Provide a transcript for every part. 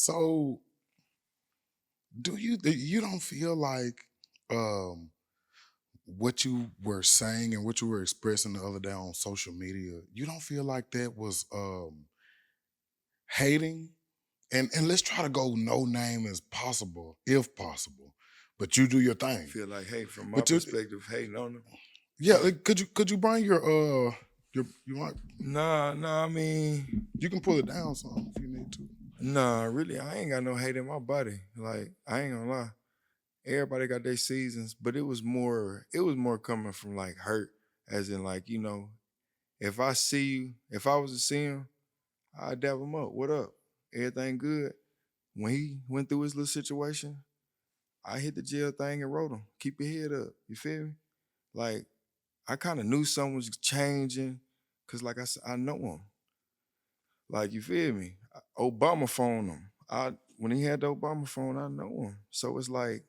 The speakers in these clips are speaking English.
So you don't feel like um what you were saying and what you were expressing the other day on social media, you don't feel like that was hating? And let's try to go no name as possible, if possible. But you do your thing. Feel like, hey, from my But you, perspective, hating on them. yeah, like, could you bring your you want Nah, I mean, you can pull it down some if you need to. nah, really, I ain't got no hate in my body. Like, I ain't gonna lie. Everybody got their seasons, but it was more coming from like hurt, as in like, if I see you, if I was to see him, I'd dap him up. What up? Everything good? When he went through his little situation, I hit the jail thing and wrote him. Keep your head up. You feel me? Like, I kind of knew something was changing, cause like I said, I know him. Like, you feel me? Obama phoned him. When he had the Obama phone, I know him. So it's like,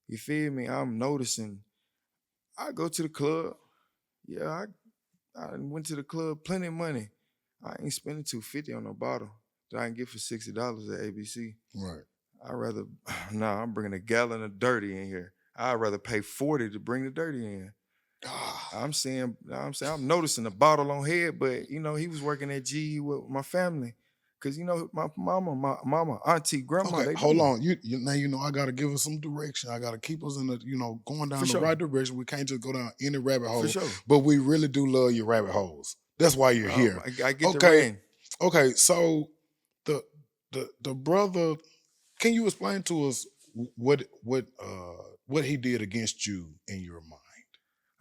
you feel me? I'm noticing. I go to the club. Yeah, I went to the club, plenty of money. I ain't spending $250 on no bottle that I can get for $60 at ABC. Right. I'd rather, nah, I'm bringing a gallon of dirty in here. I'd rather pay 40 to bring the dirty in. I'm noticing the bottle on head, but he was working at GE with my family. Cause my mama, auntie, grandma, Okay, they hold knew him. on. You now I gotta give us some direction. I gotta keep us in the going For down the sure. right direction. We can't just go down any rabbit hole. For sure. But we really do love your rabbit holes. That's why you're here. I get the Okay. rain. Okay. So the brother, can you explain to us what he did against you in your mind?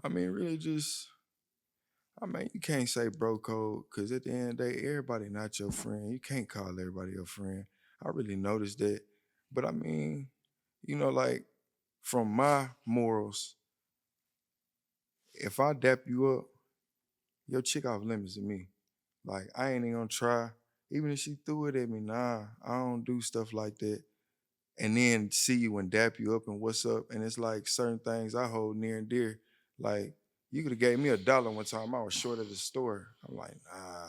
I mean, really you can't say bro code because at the end of the day, everybody not your friend. You can't call everybody your friend. I really noticed that. But I mean, like from my morals, if I dap you up, your chick off limits to me. Like, I ain't even gonna try. Even if she threw it at me, nah, I don't do stuff like that. And then see you and dap you up and what's up. And it's like certain things I hold near and dear. Like, you could have gave me $1 one time. I was short at the store. I'm like, nah.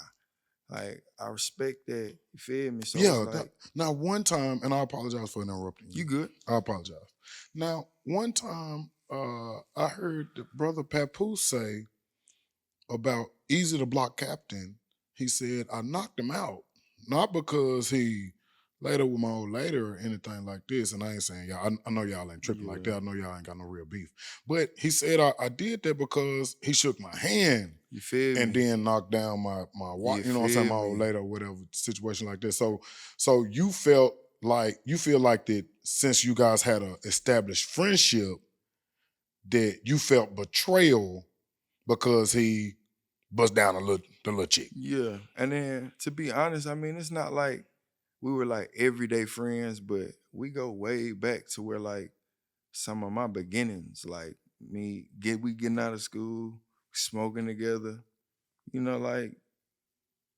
Like, I respect that. You feel me? So it's Yeah. like, Now one time, and I apologize for interrupting you you. good? I apologize. Now, one time, I heard the brother Papoose say about Easy to Block Captain. He said, I knocked him out, not because he laid up with my old lady or anything like this. And I ain't saying y'all, I know y'all ain't tripping like Yeah. that. I know y'all ain't got no real beef. But he said, I did that because he shook my hand You feel and me? then knocked down my wife, You you know what I'm saying, feel my old me? lady or whatever situation like that. So you feel like that since you guys had a established friendship, that you felt betrayal because he bust down the little chick. Yeah. And then, to be honest, I mean, it's not like we were like everyday friends, but we go way back to where like some of my beginnings, like we getting out of school, smoking together. Like,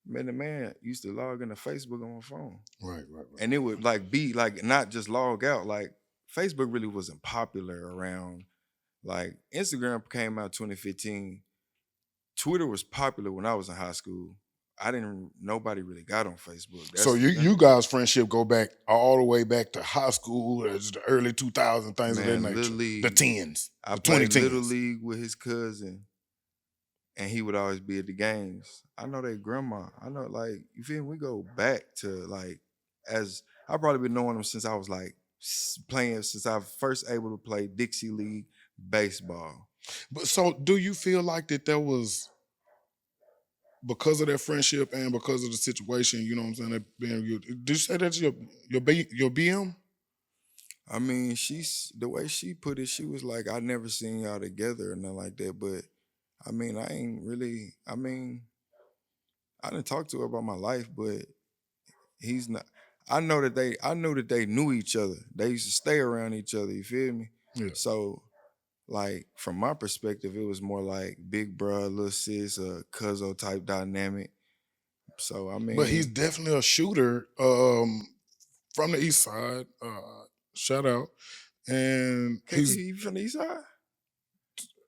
man, the man used to log into Facebook on my phone. Right. And it would like be like not just log out. Like, Facebook really wasn't popular around. Like, Instagram came out 2015. Twitter was popular when I was in high school. Nobody really got on Facebook. So you guys' friendship go back all the way back to high school, as the early 2000s, things of that Man, Little nature. The League. tens, I the played Little 2010s. League with his cousin, and he would always be at the games. I know their grandma. I know, like, you feel me? We go back to like, as I've probably been knowing him since I was like playing, since I was first able to play Dixie League baseball. But so do you feel like that there was, because of their friendship and because of the situation, you know what I'm saying, that being you, did you say that's your BM? I mean, the way she put it, she was like, I never seen y'all together or nothing like that. But I mean, I didn't talk to her about my life, but he's not. I knew that they knew each other. They used to stay around each other. You feel me? Yeah. So, like, from my perspective, it was more like big bro, little sis, a cuzzo type dynamic. So I But he's mean, definitely a shooter from the east side. Shout out. And KT, he's, you from the east side?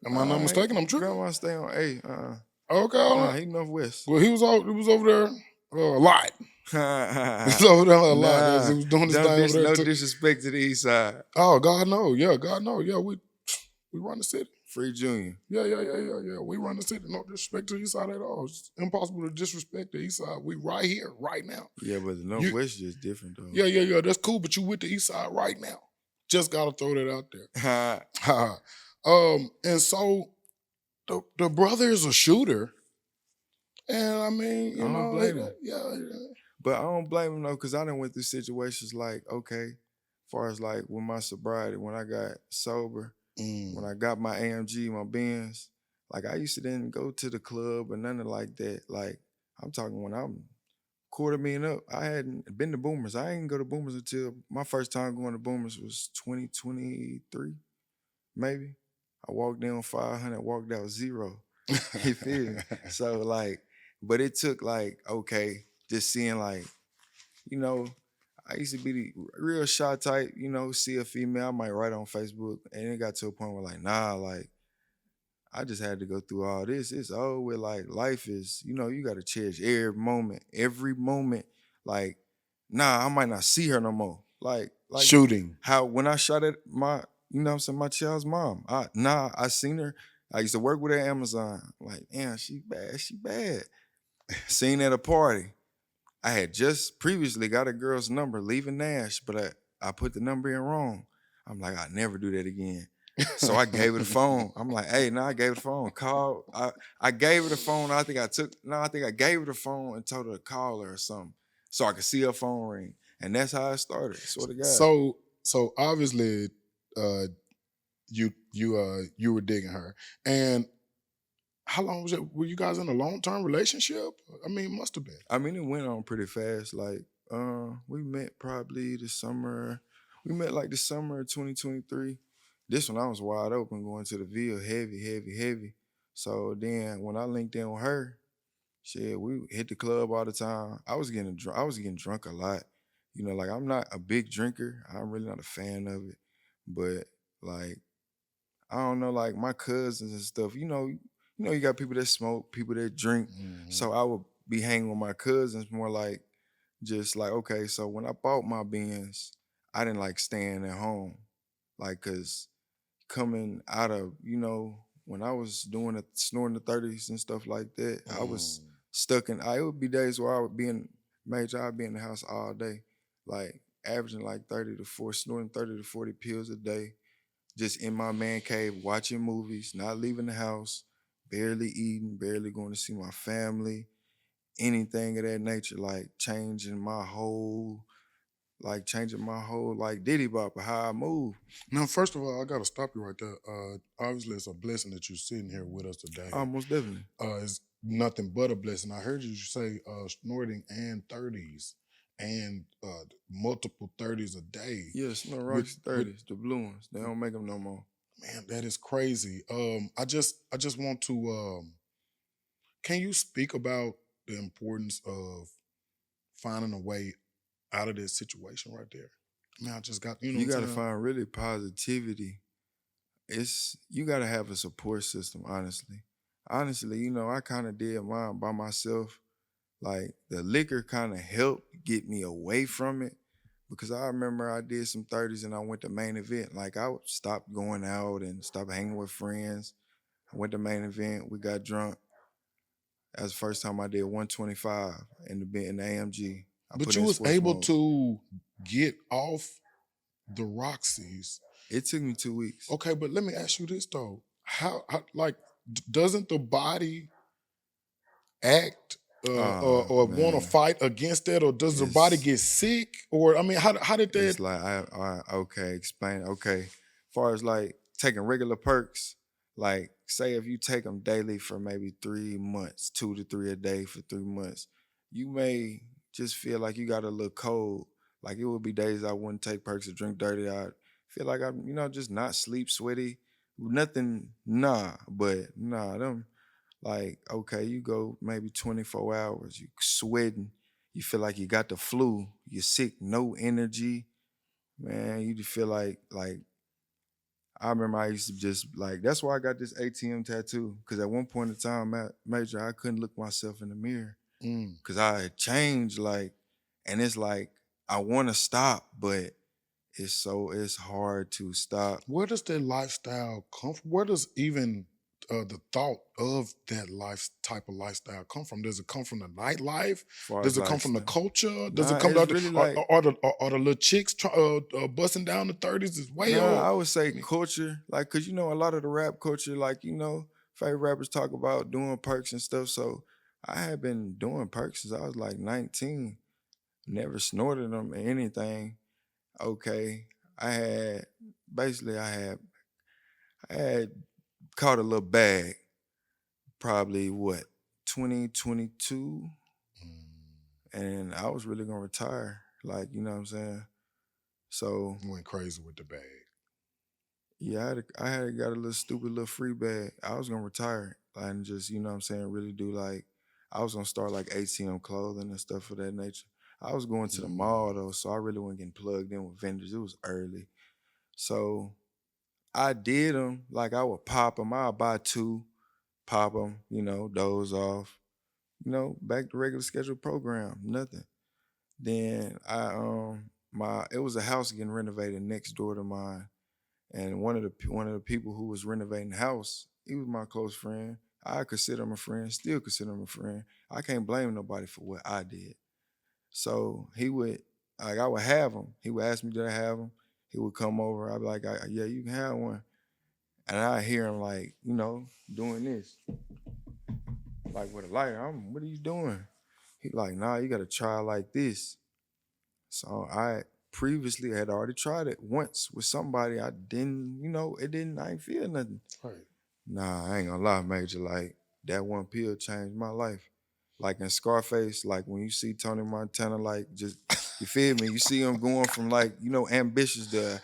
am I not mistaken? I'm tripping. Grandma stay on A. Okay, all Nah, right. he northwest. Well, he was over there a lot. It's over there a lot. It Nah, was doing this thing over there no too. disrespect to the East Side. Oh, God no. Yeah, God no. Yeah, we run the city. Free Junior. Yeah. We run the city. No disrespect to the East Side at all. It's impossible to disrespect the East Side. We right here, right now. Yeah, but the Northwest is just different though. Yeah. That's cool, but you with the East Side right now. Just gotta throw that out there. And so the brother is a shooter. And I mean, I don't blame him. Yeah. But I don't blame him though, because I done went through situations like, okay, far as like with my sobriety, when I got sober, when I got my AMG, my Benz, like I used to then go to the club or nothing like that. Like I'm talking when I'm $250,000 up, I hadn't been to Boomers. I didn't go to Boomers until my first time going to Boomers was 2023, maybe. I walked in on 500, walked out 0. You feel me? So like, but it took like, okay, just seeing like, you know, I used to be the real shy type, you know, see a female, I might write on Facebook, and it got to a point where like, nah, like, I just had to go through all this. It's over. Like life is, you know, you got to cherish every moment, every moment. Like, nah, I might not see her no more. Like shooting. how when I shot at my, you know what I'm saying, my child's mom. I seen her. I used to work with her at Amazon. Like, damn, she bad. Seen at a party. I had just previously got a girl's number leaving Nash, but I put the number in wrong. I'm like, I never do that again. So I gave her the phone. I'm like, hey, I gave her the phone. Call. I gave her the phone. I think I gave her the phone and told her to call her or something so I could see her phone ring. And that's how it started. Swear to God. So obviously, you were digging her. And how long was it? Were you guys in a long-term relationship? I mean, it must have been. I mean, it went on pretty fast. Like, we met probably the summer. We met like the summer of 2023. This one I was wide open going to the Ville, heavy. So then when I linked in with her, shit, we hit the club all the time. I was getting drunk a lot. You know, like I'm not a big drinker. I'm really not a fan of it. But like, I don't know, like my cousins and stuff, you got people that smoke, people that drink. So I would be hanging with my cousins more like just like, okay, so when I bought my Benz, I didn't like staying at home. Like, cause coming out of, when I was doing it, snorting the 30s and stuff like that, I was stuck it would be days where I would be I'd be in the house all day, like averaging like snorting 30 to 40 pills a day, just in my man cave, watching movies, not leaving the house, barely eating, barely going to see my family, anything of that nature, like changing my whole like Diddy Bop of how I move. Now, first of all, I gotta stop you right there. Obviously, it's a blessing that you're sitting here with us today. Most definitely. It's nothing but a blessing. I heard you say snorting and 30s and multiple 30s a day. Yes, no rocks 30s, the blue ones. They don't make them no more. Man, that is crazy. I just want to. Can you speak about the importance of finding a way out of this situation right there? I mean, I just got you got to find really positivity. You got to have a support system. Honestly, I kind of did mine by myself. Like the liquor kind of helped get me away from it, because I remember I did some 30s and I went to Main Event. Like I stopped going out and stopped hanging with friends. I went to Main Event. We got drunk. That was the first time I did 125 in the AMG. But you was able to get off the Roxys. It took me 2 weeks. Okay, but let me ask you this though: how like doesn't the body act or want to fight against that, or does the body get sick, or I mean, how did that? It's like okay, explain. Okay, as far as like taking regular perks, like say if you take them daily for maybe 3 months, 2 to 3 a day for 3 months, you may just feel like you got a little cold. Like it would be days I wouldn't take perks or drink dirty. I feel like I'm, just not sleep sweaty, nothing. Them. Like, okay, you go maybe 24 hours, you sweating, you feel like you got the flu, you're sick, no energy, man, you just feel like I remember I used to just like, that's why I got this ATM tattoo, because at one point in time, Major, I couldn't look myself in the mirror, because I had changed, like, And it's like I want to stop, but it's hard to stop. Where does that lifestyle come from? Where does even the thought of that life type of lifestyle come from? Does it come from the nightlife? Far as Does it come from the lifestyle. culture? Does it Nah, come it's down really like are the little chicks busting down the 30s as nah, well? I would say culture, like, cause a lot of the rap culture, like, favorite rappers talk about doing perks and stuff. So I had been doing perks since I was like 19. Never snorted them or anything. Okay. I had basically I had caught a little bag, probably what, 2022, and I was really gonna retire. Like, you know what I'm saying? So Went crazy with the bag. yeah, I had got a little stupid little free bag. I was gonna retire and just, you know what I'm saying, really do like I was gonna start like ATM clothing and stuff of that nature. I was going to the mall though, so I really wasn't getting plugged in with vendors. It was early. So I did them, like I would pop them. I'd buy two, pop them, doze off, back to regular scheduled program, nothing. Then it was a house getting renovated next door to mine. And one of the people who was renovating the house, he was my close friend. I consider him a friend, still consider him a friend. I can't blame nobody for what I did. So he would, like, I would have him. He would ask me, did I have him? He would come over. I'd be like, yeah, you can have one. And I hear him like, doing this, like with a lighter. What are you doing? He like, nah, you gotta try like this. So I previously had already tried it once with somebody. I didn't, I ain't feel nothing. Right. Nah, I ain't gonna lie, Major. Like, that one pill changed my life. Like in Scarface, like when you see Tony Montana, like, just, you feel me? You see him going from, like, ambitious to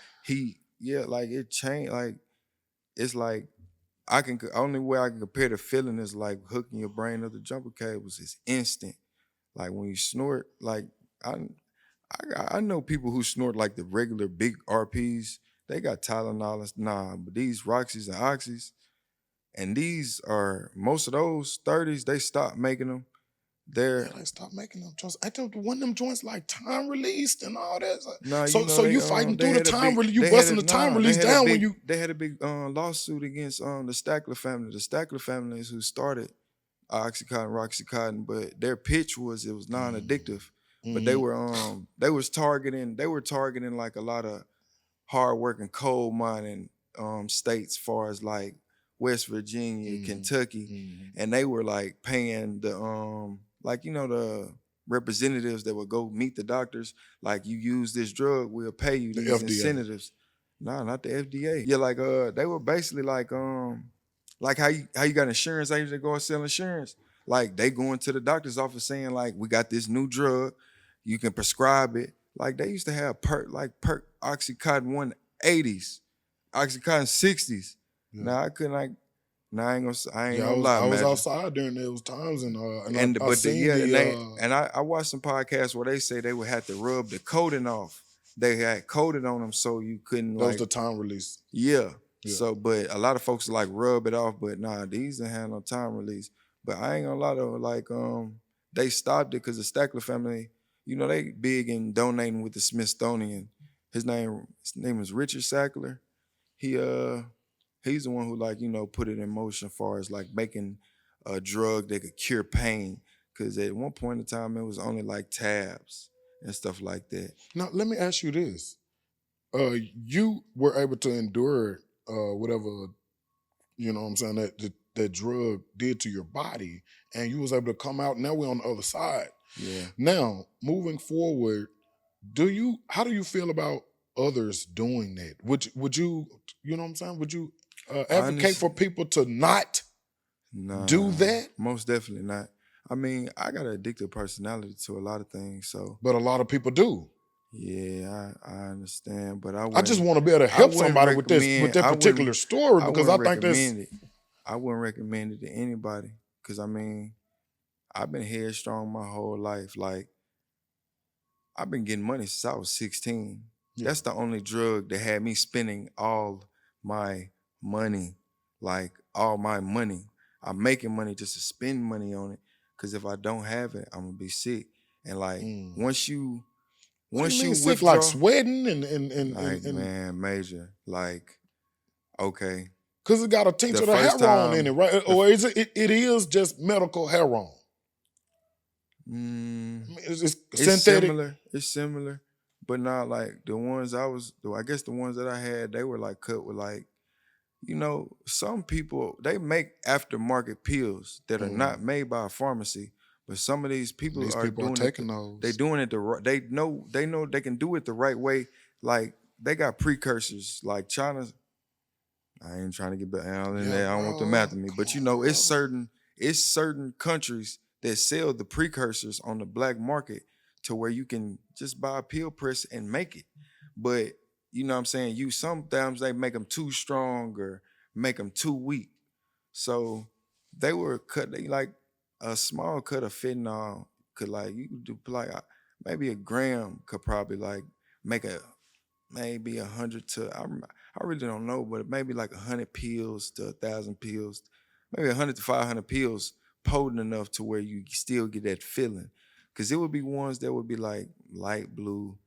yeah, like it changed. Like, it's like only way I can compare the feeling is like hooking your brain up the jumper cables. It's instant. Like when you snort, like I I know people who snort like the regular big RPs. They got Tylenol, nah, but these Roxys and Oxys, and these are most of those 30s. They stopped making them. Yeah, They're like stop making them joints. I don't want them joints like time released and all that. nah, So they you fighting they through the had a time big release, you they had busting a the time nah they release had a down when big you they had a big lawsuit against the Stackler family. The Stackler family is who started OxyContin, Roxycontin, but their pitch was it was non-addictive. But mm-hmm. they were targeting like a lot of hardworking coal mining states, far as like West Virginia, Kentucky, and they were like paying the like the representatives that would go meet the doctors, like, you use this drug, we'll pay you The these FDA. incentives. Nah, not the FDA. Yeah, like they were basically like how you got insurance agents that go and sell insurance. Like they going to the doctor's office saying like, we got this new drug, you can prescribe it. Like they used to have perk OxyContin 180s, OxyContin 60s. Yeah. Now I couldn't like now I ain't Yeah, gonna lie, I was Magic. outside during those times and And I but the seen yeah, and the I watched some podcasts where they say they would have to rub the coating off. They had coated on them so you couldn't those like the time release. yeah. Yeah. So but a lot of folks like rub it off, but nah, these didn't have no time release. But I ain't gonna lie though, like they stopped it because the Stackler family, they big in donating with the Smithsonian. His name is Richard Sackler. He he's the one who like, put it in motion far as like making a drug that could cure pain. Cause at one point in time it was only like tabs and stuff like that. Now let me ask you this. You were able to endure whatever, you know what I'm saying, that drug did to your body, and you was able to come out. Now we're on the other side. Yeah. Now, moving forward, how do you feel about others doing that? Would you, you know what I'm saying? Would you advocate Honestly, for people to not do nah, that? most definitely not. I mean, I got an addictive personality to a lot of things, so But a lot of people do. yeah, I understand, but I I just wouldn't want to be able to I help wouldn't somebody with recommend that particular story I because wouldn't I think that's recommend it. I wouldn't recommend it to anybody because I mean, I've been headstrong my whole life. Like I've been getting money since I was 16. yeah. That's the only drug that had me spending all my money, like all my money. I'm making money just to spend money on it because if I don't have it, I'm gonna be sick. And like Mm. What do you once you mean sick? Like withdraw, sweating like and man, major. Like, okay. because it got a The tincture of first heroin in it, time right? the Or is it is just medical heroin? mm, I mean, it's it's synthetic. similar. It's similar. But not like the ones I guess the ones that I had, they were like cut with like, some people they make aftermarket pills that are not Mm. made by a pharmacy, but some of these And people these are people are doing it. taking They those. doing it they know they can do it the right way. Like they got precursors. Like China, I ain't trying to get back out in Yeah, there. I don't want them bro. after me, Come but on, bro. it's certain countries that sell the precursors on the black market to where you can just buy a pill press and make it. But you know what I'm saying? You sometimes they make them too strong or make them too weak. So they were cut. They like a small cut of fentanyl could like you could do like maybe a gram could probably like make a maybe 100 to I really don't know, but maybe like 100 pills to 1,000 pills, maybe 100 to 500 pills potent enough to where you still get that feeling. Cause it would be ones that would be like light blue,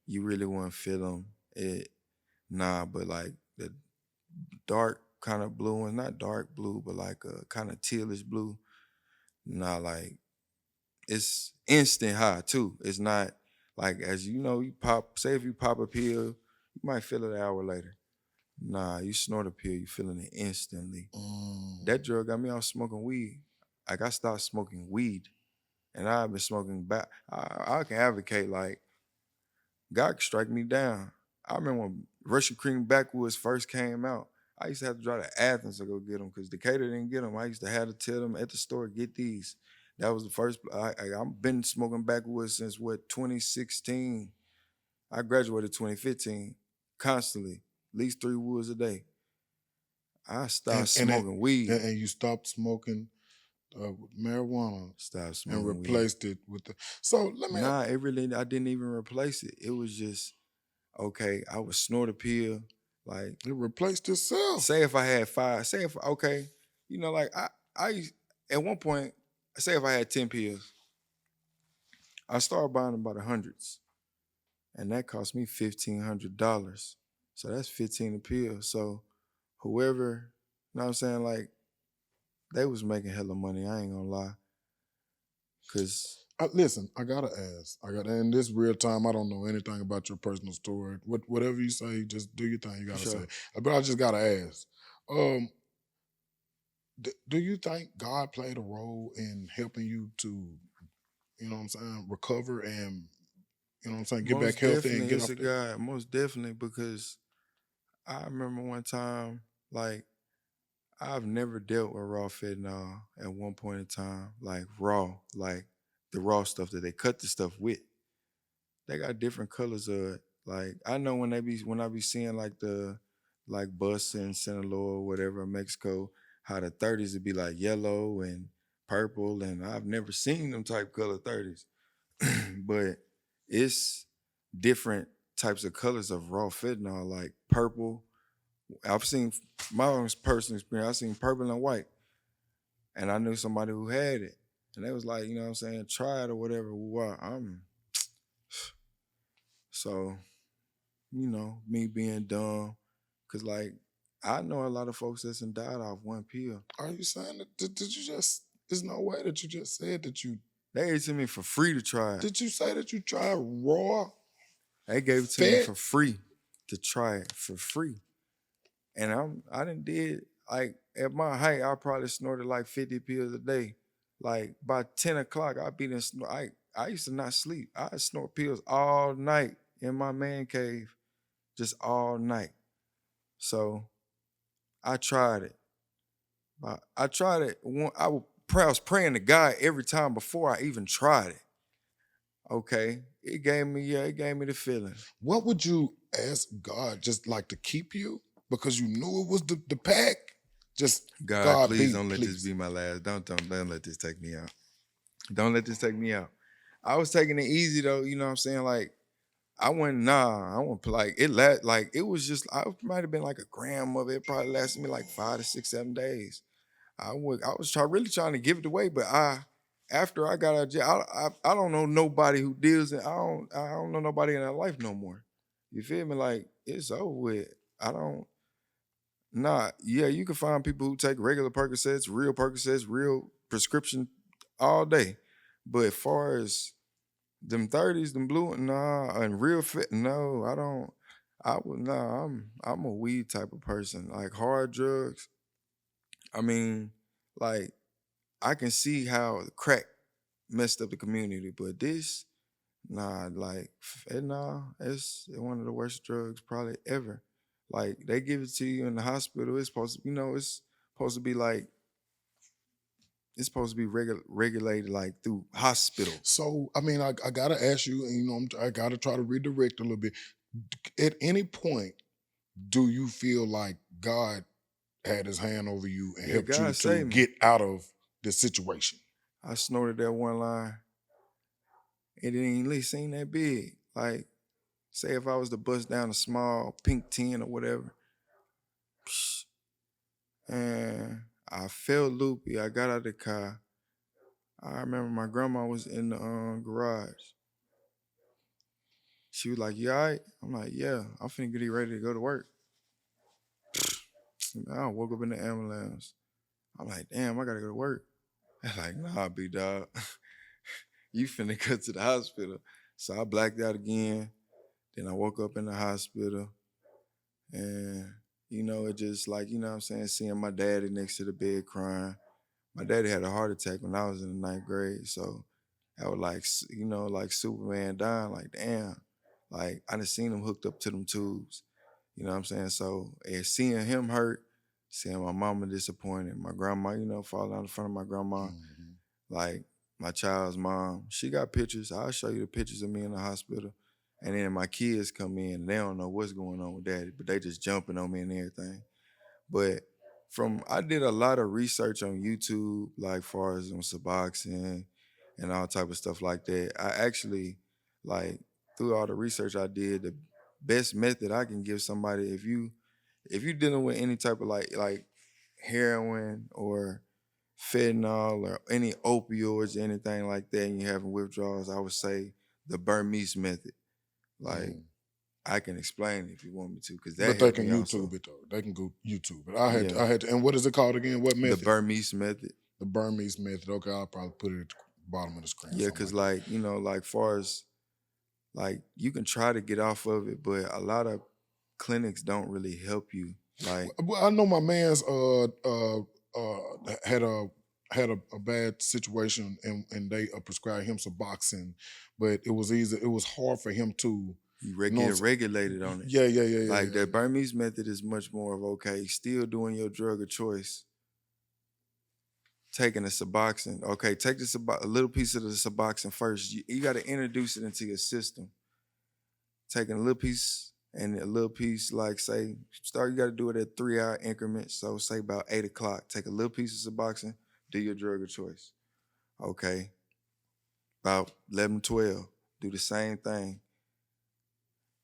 you really wouldn't feel them. Nah, but like the dark kind of blue ones, not dark blue, but like a kind of tealish blue. Nah, like it's instant high too. It's not like as you know, you pop. Say if you pop a pill, you might feel it an hour later. Nah, you snort a pill, you feeling it instantly. Mm. That drug got me out smoking weed. Like I stopped smoking weed, and I've been smoking back. I can advocate like God could strike me down. I remember when Russian Cream Backwoods first came out. I used to have to drive to Athens to go get them because Decatur didn't get them. I used to have to tell them at the store, get these. That was the first. I've been smoking Backwoods since what 2016. I graduated 2015, constantly, at least 3 woods a day. I And stopped and it, smoking weed. and you stopped smoking marijuana Stopped and smoking weed. replaced it with the. So let me. Nah, it really. I didn't even replace it. It was just okay. I would snort a pill, like It replaced itself. say if I had five, say if okay, like at one point, say if I had 10 pills, I started buying them by the hundreds, and that cost me $1,500. So that's 15 a pill. So whoever, you know what I'm saying, like they was making hella money. I ain't gonna lie, cause Listen, I gotta ask. I got in this real time. I don't know anything about your personal story. Whatever you say, just do your thing. You for gotta say. sure. But I just gotta ask. Um, do you think God played a role in helping you to, what I'm saying, recover and what I'm saying, get back Most healthy and definitely, get it's off a there? guy. Most definitely, because I remember one time, like I've never dealt with raw fentanyl at one point in time, like raw, like the raw stuff that they cut the stuff with. They got different colors of it. Like I know when I be seeing like the like bus in Sinaloa or whatever in Mexico, how the 30s would be like yellow and purple, and I've never seen them type color 30s. But it's different types of colors of raw fentanyl, like purple. I've seen my own personal experience. I've seen purple and white, and I knew somebody who had it, and they was like, you know what I'm saying, try it or whatever. Well, I'm so me being dumb, cause like I know a lot of folks that's died off one pill. Are you saying that? Did you just? There's no way that you just said that you. They gave it to me for free to try it. Did you say that you tried raw They gave it to me fat? for free to try it for free. And I didn't did like at my height, I probably snorted like 50 pills a day. Like by 10 o'clock, I'd be in I used to not sleep. I snort pills all night in my man cave, just all night. So I tried it. I tried it. I was praying to God every time before I even tried it. Okay. It gave me the feeling. What would you ask God just like to keep you because you knew it was the pack? Just God, God please be, don't let this please. be my last. Don't let this take me out. Don't let this take me out. I was taking it easy though, you know what I'm saying? Like I went like it was just I might have been like a gram of it. It probably lasted me like 5 to 6, 7 days. I was really trying to give it away, but after I got out of jail, I don't know nobody who deals in. I don't know nobody in that life no more. You feel me? Like it's over with. I don't. Nah, yeah, you can find people who take regular Percocets, real prescription all day. But as far as them 30s, them blue, nah, and real fit, no, I don't. I would nah, I'm a weed type of person. Like hard drugs. I mean, like I can see how the crack messed up the community, but this, nah, like nah, it's one of the worst drugs probably ever. Like they give it to you in the hospital. It's supposed to, it's supposed to be like it's supposed to be regulated like through hospital. So, I mean, I gotta ask you, and I gotta try to redirect a little bit. At any point, do you feel like God had his hand over you and Yeah, helped you God to save me. get out of this situation? I snorted that one line. It didn't even seem that big. Like, say if I was to bust down a small pink tin or whatever, and I felt loopy. I got out of the car. I remember my grandma was in the garage. She was like, "You all right?" I'm like, "Yeah, I'm finna get ready to go to work." I woke up in the ambulance. I'm like, "Damn, I gotta go to work." They're like, "Nah, big dog, you finna go to the hospital." So I blacked out again. Then I woke up in the hospital, and it just like what I'm saying, seeing my daddy next to the bed crying. My daddy had a heart attack when I was in the ninth grade, so I was like, like Superman dying. Like, damn, like I done seen him hooked up to them tubes. You know what I'm saying? So, seeing him hurt, seeing my mama disappointed, my grandma, falling out in front of my grandma, Mhm. like my child's mom, she got pictures. I'll show you the pictures of me in the hospital. And then my kids come in and they don't know what's going on with daddy, but they just jumping on me and everything. But I did a lot of research on YouTube, like far as on Suboxone and all type of stuff like that. I actually, like, through all the research I did, the best method I can give somebody, if you dealing with any type of like heroin or fentanyl or any opioids, anything like that, and you having withdrawals, I would say the Burmese method. Like, Mm. I can explain it if you want me to, because that But they helped can me YouTube also. it though. They can go YouTube it. Yeah, And what is it called again? What the method? Burmese method. The Burmese method. Okay, I'll probably put it at the bottom of the screen, Yeah, something cause like that. like far as like you can try to get off of it, but a lot of clinics don't really help you. Like, Well, I know my man's had a bad situation and they prescribed him some boxing, but it was hard for him to, get what I'm regulated on it. yeah, yeah, yeah, yeah, Like the yeah. Burmese method is much more of okay, still doing your drug of choice, taking the Suboxone. Okay, take a little piece of the Suboxone first. You got to introduce it into your system. Taking a little piece and a little piece, like say, start, you got to do it at 3 hour increments. So say about 8 o'clock, take a little piece of Suboxone, do your drug of choice. Okay, about 11, 12, do the same thing.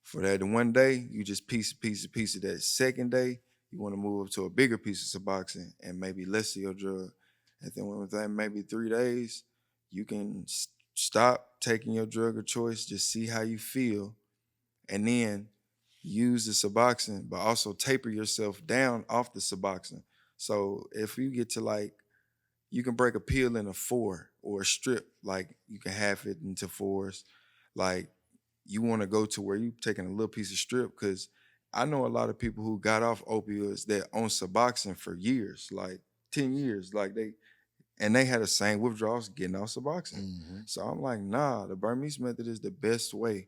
For that one day, you just piece of that. Second day, you want to move up to a bigger piece of Suboxone and maybe less of your drug. And then within maybe 3 days, you can stop taking your drug of choice, just see how you feel, and then use the Suboxone, but also taper yourself down off the Suboxone. So if you get to like, you can break a pill into four or a strip, like you can half it into fours. Like you want to go to where you taking a little piece of strip, because I know a lot of people who got off opioids that on Suboxone for years, like 10 years, like they had the same withdrawals getting off Suboxone. Hmm. So I'm like, nah, the Burmese method is the best way.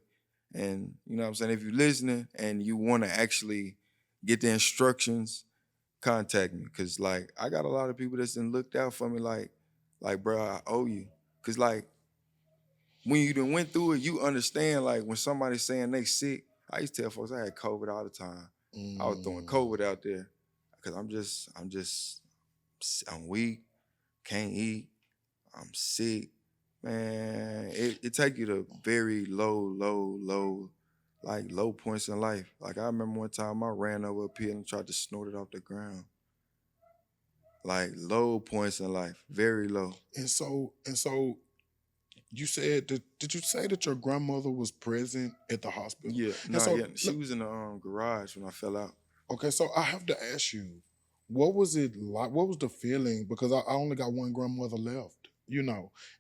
And you know what I'm saying? If you're listening and you want to actually get the instructions, contact me. Cause like I got a lot of people that's been looked out for me, like, bro, I owe you. Cause like when you done went through it, you understand like when somebody's saying they sick. I used to tell folks I had COVID all the time. I was throwing Mm. COVID out there. Cause I'm weak, can't eat, I'm sick. Man, it take you to very low, like low points in life. Like I remember one time I ran over a pill and tried to snort it off the ground. like low points in life, very low. And so you said that, did you say that your grandmother was present at the hospital? Yeah, And nah, so yeah. She was in the garage when I fell out. okay, so I have to ask you, what was it like? What was the feeling? Because I only got one grandmother left,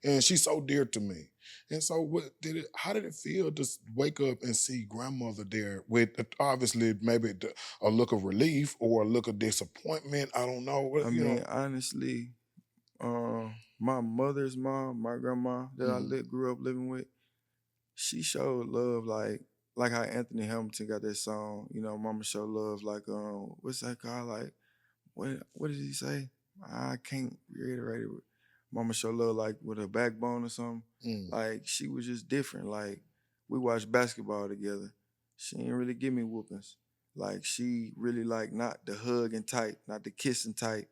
and she's so dear to me. And so, what did it? How did it feel to wake up and see grandmother there with obviously maybe a look of relief or a look of disappointment? I don't know. I mean, honestly, my mother's mom, my grandma that I Mhm. grew up living with, she showed love like how Anthony Hamilton got that song, Mama Show Love, like what's that called? Like what did he say? I can't reiterate it. Mama Show Love like with a backbone or something. Mm. Like she was just different. Like we watched basketball together. She didn't really give me whoopings. Like she really like not the hugging type, not the kissing type.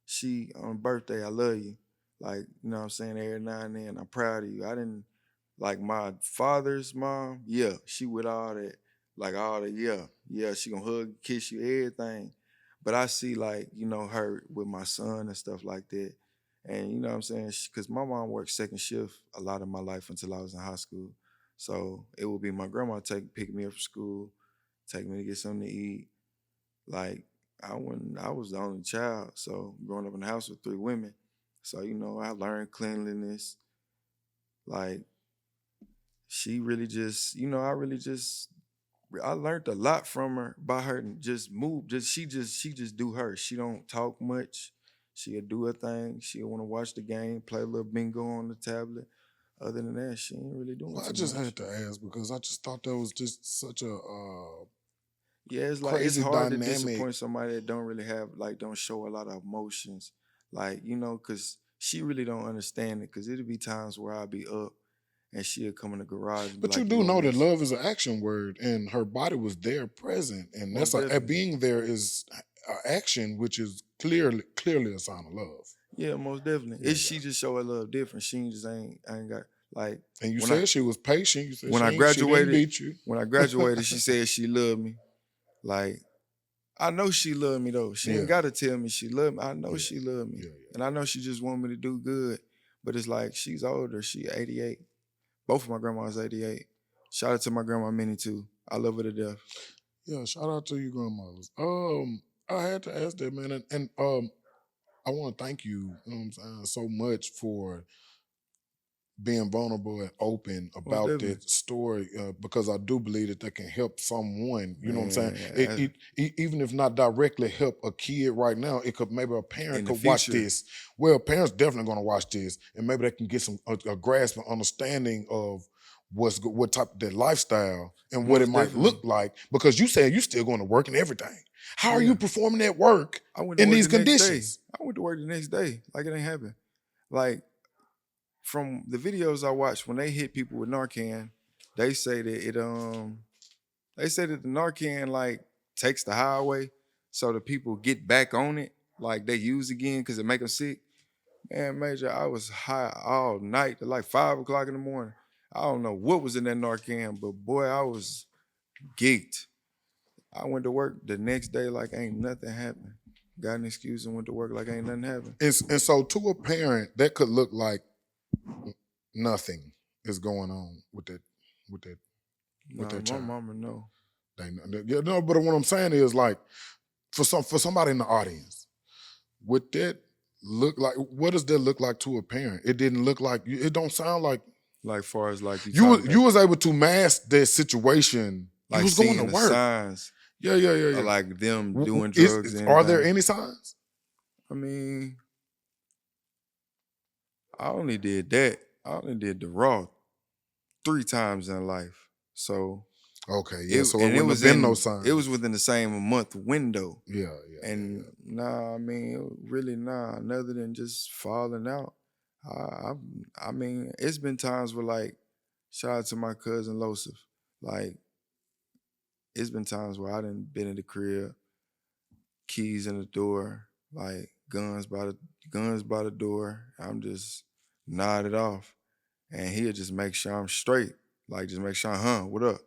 She on birthday, I love you. Like, you know what I'm saying, every now and then, I'm proud of you. I didn't like my father's mom, yeah, she with all that, like all the yeah, she gonna hug, kiss you, everything. But I see like, her with my son and stuff like that. And you know what I'm saying? Because my mom worked second shift a lot of my life until I was in high school. So it would be my grandma pick me up from school, take me to get something to eat. Like I was the only child. So growing up in the house with three women. So, I learned cleanliness. Like she really just, I learned a lot from her by her just move. She just do her. She don't talk much. She'll do her thing. She'll want to watch the game, play a little bingo on the tablet. Other than that, she ain't really doing Well, I too just much. had to ask because I just thought that was just such a Yeah, it's like it's crazy hard to dynamic. disappoint somebody that don't really have like don't show a lot of emotions. Like, cause she really don't understand it. Cause it'll be times where I'll be up and she'll come in the garage and be But you like, you do gonna know that miss. love is an action word, and her body was there, present, and Most that's a definitely. being there is a action, which is clearly a sign of love. Yeah, most definitely. Yeah, It's yeah. she just show her love different. She ain't just ain't got like And you when I said she was patient. You said when I she didn't graduated, beat you. when I graduated, she said she loved me. Like I know she loved me though. She ain't Yeah, gotta tell me she loved me. I know yeah, she loved me. yeah, And I know she just want me to do good. But it's like she's older. She 88. Both of my grandmas 88. Shout out to my grandma Minnie too. I love her to death. yeah. Shout out to you, grandmothers. I had to ask that, man, and I want to thank you. You know what I'm saying, so much for being vulnerable and open Most about definitely. that story, because I do believe that that can help someone. You know what I'm saying? Man, Even if not directly help a kid right now, it could maybe a parent in the could watch future, this. Well, parents definitely going to watch this, and maybe they can get a grasp and understanding of what type of their lifestyle and what it most might look definitely. like. Because you said you still going to work and everything. How are you Yeah. performing at work I went to in work these the next day. conditions? I went to work the next day. Like it ain't happened. Like from the videos I watched, when they hit people with Narcan, they say that they say that the Narcan like takes the highway, so the people get back on it, like they use again because it make them sick. Man, Major, I was high all night to like 5 o'clock in the morning. I don't know what was in that Narcan, but boy, I was geeked. I went to work the next day like ain't nothing happened. Got an excuse and went to work like ain't nothing happened. And so to a parent, that could look like nothing is going on with that with Nah, their my child. mama know. Yeah, no, but what I'm saying is like for somebody in the audience, would that look like, what does that look like to a parent? It didn't look like, it don't sound like Like far as like you you talking you about was able to mask that situation. You like was going to seeing the work. signs Yeah, yeah, yeah, of yeah. like them doing Is drugs and are there anything. any signs? I mean, I only did that. I only did the raw 3 times in life. So Okay, it yeah. So it and it wouldn't have was been no in it was signs. within the same month window. Yeah, yeah, yeah, And yeah. nah, I mean, really nah, other than just falling out. I, I mean, it's been times where like, shout out to my cousin Losif. Like, it's been times where I done been in the crib, keys in the door, like guns by the door. I'm just nodded off. And he'll just make sure I'm straight. Like just make sure, what up?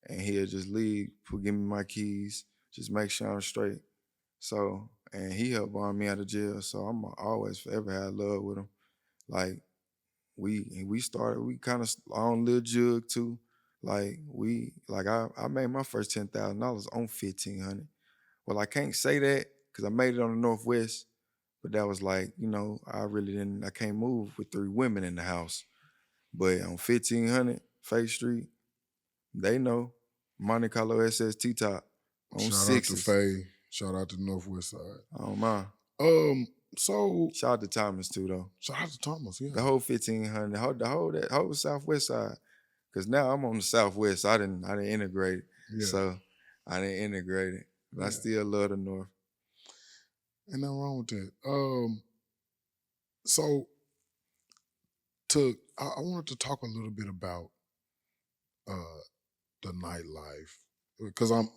And he'll just leave, give me my keys, just make sure I'm straight. So, and he helped bond me out of jail. So I'm always forever had love with him. Like we started, we kind of on Lil Jug too. I made my first $10,000 on 1,500. Well, I can't say that because I made it on the Northwest, but that was like, I can't move with 3 women in the house. But on 1,500 Faith Street, they know Monte Carlo SST top on Shout out to sixes. Faye. Shout out to Northwest Side. Oh my. So Shout out to Thomas too though. shout out to Thomas, yeah. The whole 1,500, the whole Southwest side. Cause now I'm on the Southwest. So I didn't integrate it. Yeah. So I didn't integrate it. But I still love the North. Ain't nothing wrong with that. So I wanted to talk a little bit about the nightlife because I'm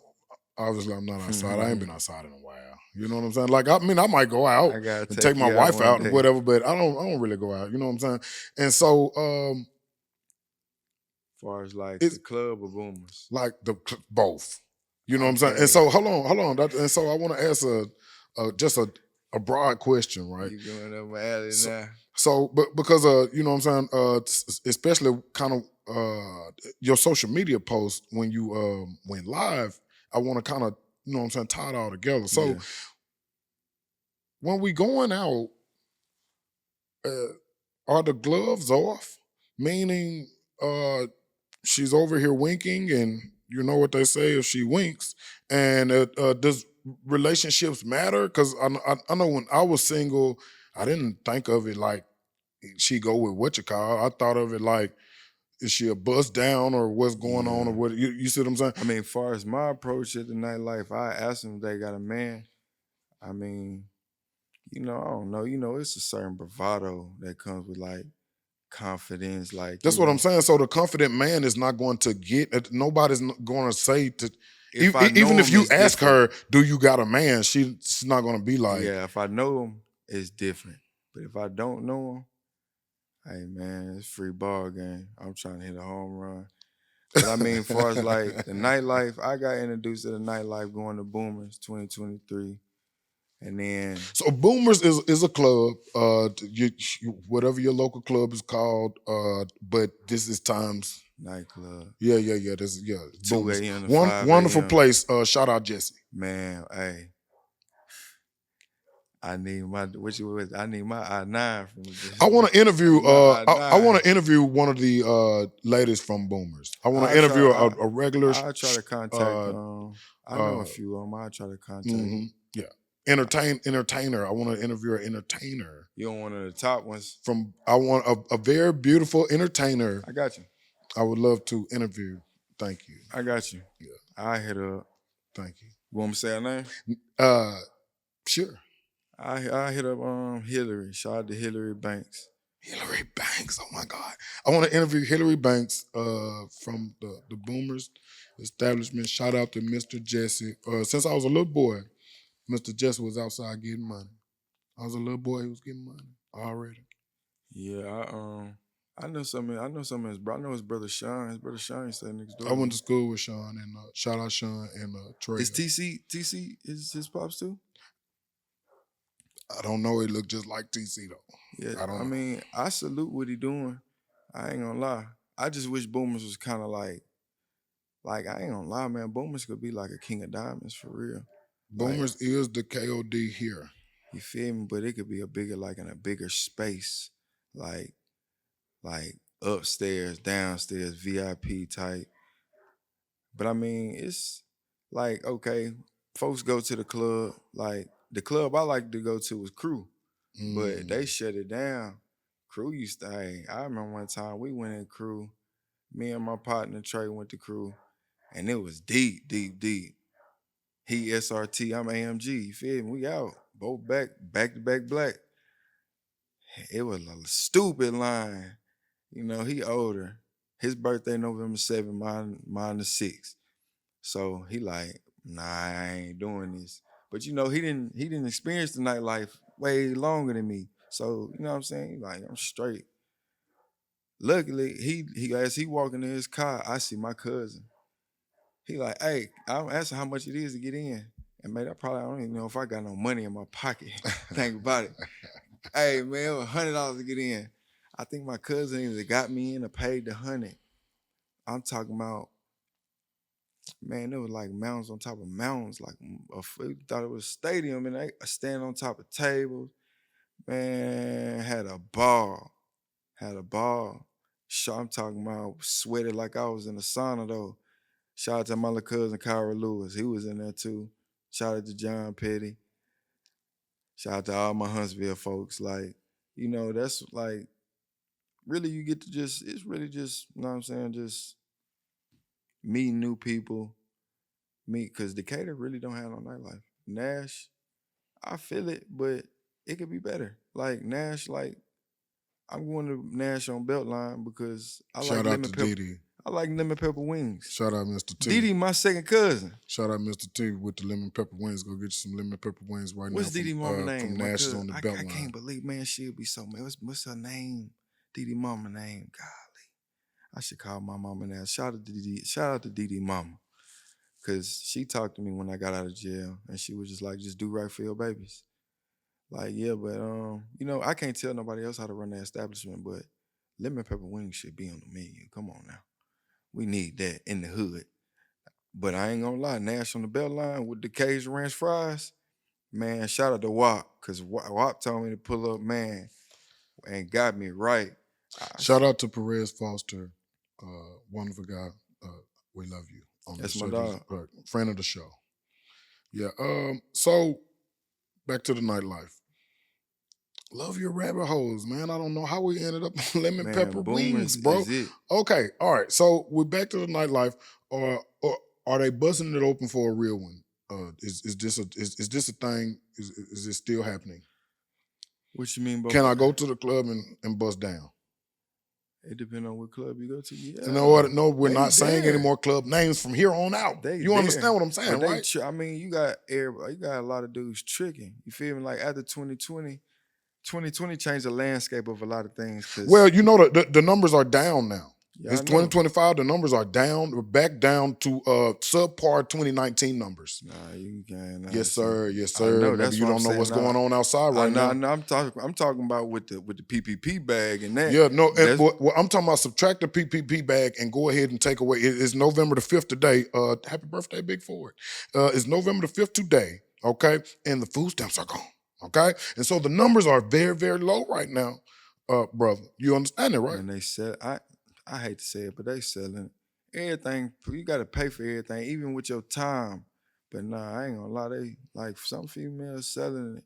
not outside. I ain't been outside in a while. You know what I'm saying? Like I might go out and take my wife out or whatever, but I don't really go out. You know what I'm saying? And so as far as like the club or boomers, like both. You know what I'm saying? And so hold on. And so I want to ask just a broad question, right? You going up my alley now? So, but because you know what I'm saying, especially kind of your social media posts when you went live, I want to kind of, you know what I'm saying, tie it all together. So when we going out, are the gloves off? Meaning she's over here winking, and you know what they say if she winks. And does relationships matter? Because I know when I was single, I didn't think of it like she go with what you call. I thought of it like, is she a bust down or what's going on or what? You see what I'm saying? I mean, as far as my approach at the nightlife, I asked them if they got a man. I mean, I don't know. It's a certain bravado that comes with like confidence. Like that's what I'm saying. So the confident man is not going to get. Nobody's going to say to. Even if you ask her, "Do you got a man?" She's not going to be like, "Yeah." If I know him, it's different. But if I don't know him, hey man, it's free ball game. I'm trying to hit a home run. But I mean, as far as like the nightlife, I got introduced to the nightlife going to Boomers 2023. And then so Boomers is a club, whatever your local club is called, but this is Times nightclub. Yeah. This 2 a.m. to 5 a.m. Wonderful place. Shout out Jesse. Man, hey. I need my I-9 from this. I want to interview I want to interview one of the ladies from Boomers. I want to interview a regular. I'll try to contact I know a few of them. I'll try to contact them. Yeah. Entertainer. I want to interview an entertainer. You want one of the top ones? I want a very beautiful entertainer. I got you. I would love to interview. Thank you. I got you. Yeah. I hit her up. Thank you. You want me to say her name? Sure. I hit up Hillary. Shout out to Hillary Banks. Hillary Banks. Oh my God. I want to interview Hillary Banks from the Boomers establishment. Shout out to Mr. Jesse. Since I was a little boy, Mr. Jesse was outside getting money. I was a little boy, he was getting money already. Yeah, I know some of his brother. I know his brother Sean. His brother Sean stayed next door. I went to school with Sean, and shout out Sean and Trey. Is TC is his pops too? I don't know. He looked just like TC though. Yeah, I mean, I salute what he doing. I ain't gonna lie. I just wish Boomers was kind of like I ain't gonna lie, man. Boomers could be like a King of Diamonds for real. Boomers is the KOD here. You feel me? But it could be in a bigger space, like upstairs, downstairs, VIP type. But I mean, it's like, okay, folks go to the club. Like the club I like to go to was Crew, but they shut it down. Crew used to, I remember one time we went in Crew. Me and my partner Trey went to Crew, and it was deep, deep, deep. He SRT, I'm AMG. You feel me? We out. Both back to back black. It was a stupid line. He older. His birthday November 7th, mine the 6th. So he like, nah, I ain't doing this. But he didn't experience the nightlife way longer than me. So, you know what I'm saying? Like, I'm straight. Luckily, he as he walking in his car, I see my cousin. He like, hey, I'm asking how much it is to get in. And man, I don't even know if I got no money in my pocket. Think about it. Hey man, it was $100 to get in. I think my cousin either got me in or paid the 100. I'm talking about, man, it was like mountains on top of mountains. Like thought it was a stadium, and I stand on top of tables. Man, had a ball. Had a ball. I'm talking about sweated like I was in a sauna though. Shout out to my little cousin Kyra Lewis. He was in there too. Shout out to John Petty. Shout out to all my Huntsville folks. Like, that's like really you get to it's really just, you know what I'm saying, just meeting new people. Cause Decatur really don't have no nightlife. Nash, I feel it, but it could be better. Like Nash, like I'm going to Nash on Beltline because I like Shout out lemon to pepper. Didi. I like lemon pepper wings. Shout out Mr. T. Didi, my second cousin. Shout out Mr. T with the lemon pepper wings. Go get you some lemon pepper wings right What's now. Didi mama name? From My Nash's cousin. on the I Beltline. can't believe, man, she'll be so mad. What's her name? Didi mama name. Golly. I should call my mama now. Shout out to Didi mama. Cause she talked to me when I got out of jail and she was just like, just do right for your babies. Like, yeah, but I can't tell nobody else how to run the establishment, but lemon pepper wings should be on the menu. Come on now. We need that in the hood. But I ain't gonna lie, Nash on the Beltline with the Cajun Ranch fries, man, shout out to WAP, because WAP told me to pull up, man, and got me right. Shout out to Perez Foster, wonderful guy. We love you. That's my dog. Friend of the show. Yeah. So back to the nightlife. Love your rabbit holes, man. I don't know how we ended up on lemon pepper wings, bro. Okay, all right. So we're back to the nightlife. Or are they busting it open for a real one? Is this a thing? Is it still happening? What you mean? Can I go to the club and bust down? It depends on what club you go to. Yeah. You know what? No, we're not saying any more club names from here on out. You understand what I'm saying, right? I mean, you got a lot of dudes tricking. You feel me? Like after 2020 changed the landscape of a lot of things. Well, the numbers are down now. Yeah, it's 2025. The numbers are down. We're back down to subpar 2019 numbers. Nah, you can't. Yes, sir. Yes, sir. Maybe you don't know what's going on outside right now. No, I'm talking about with the PPP bag and that. Yeah, no. I'm talking about subtract the PPP bag and go ahead and take away. It's November the 5th today. Happy birthday, Big Ford. It's November the 5th today. Okay, and the food stamps are gone. Okay, and so the numbers are very, very low right now, brother. You understand it, right? And they sell. I hate to say it, but they selling everything. You got to pay for everything, even with your time. But nah, I ain't gonna lie. They like some females selling it,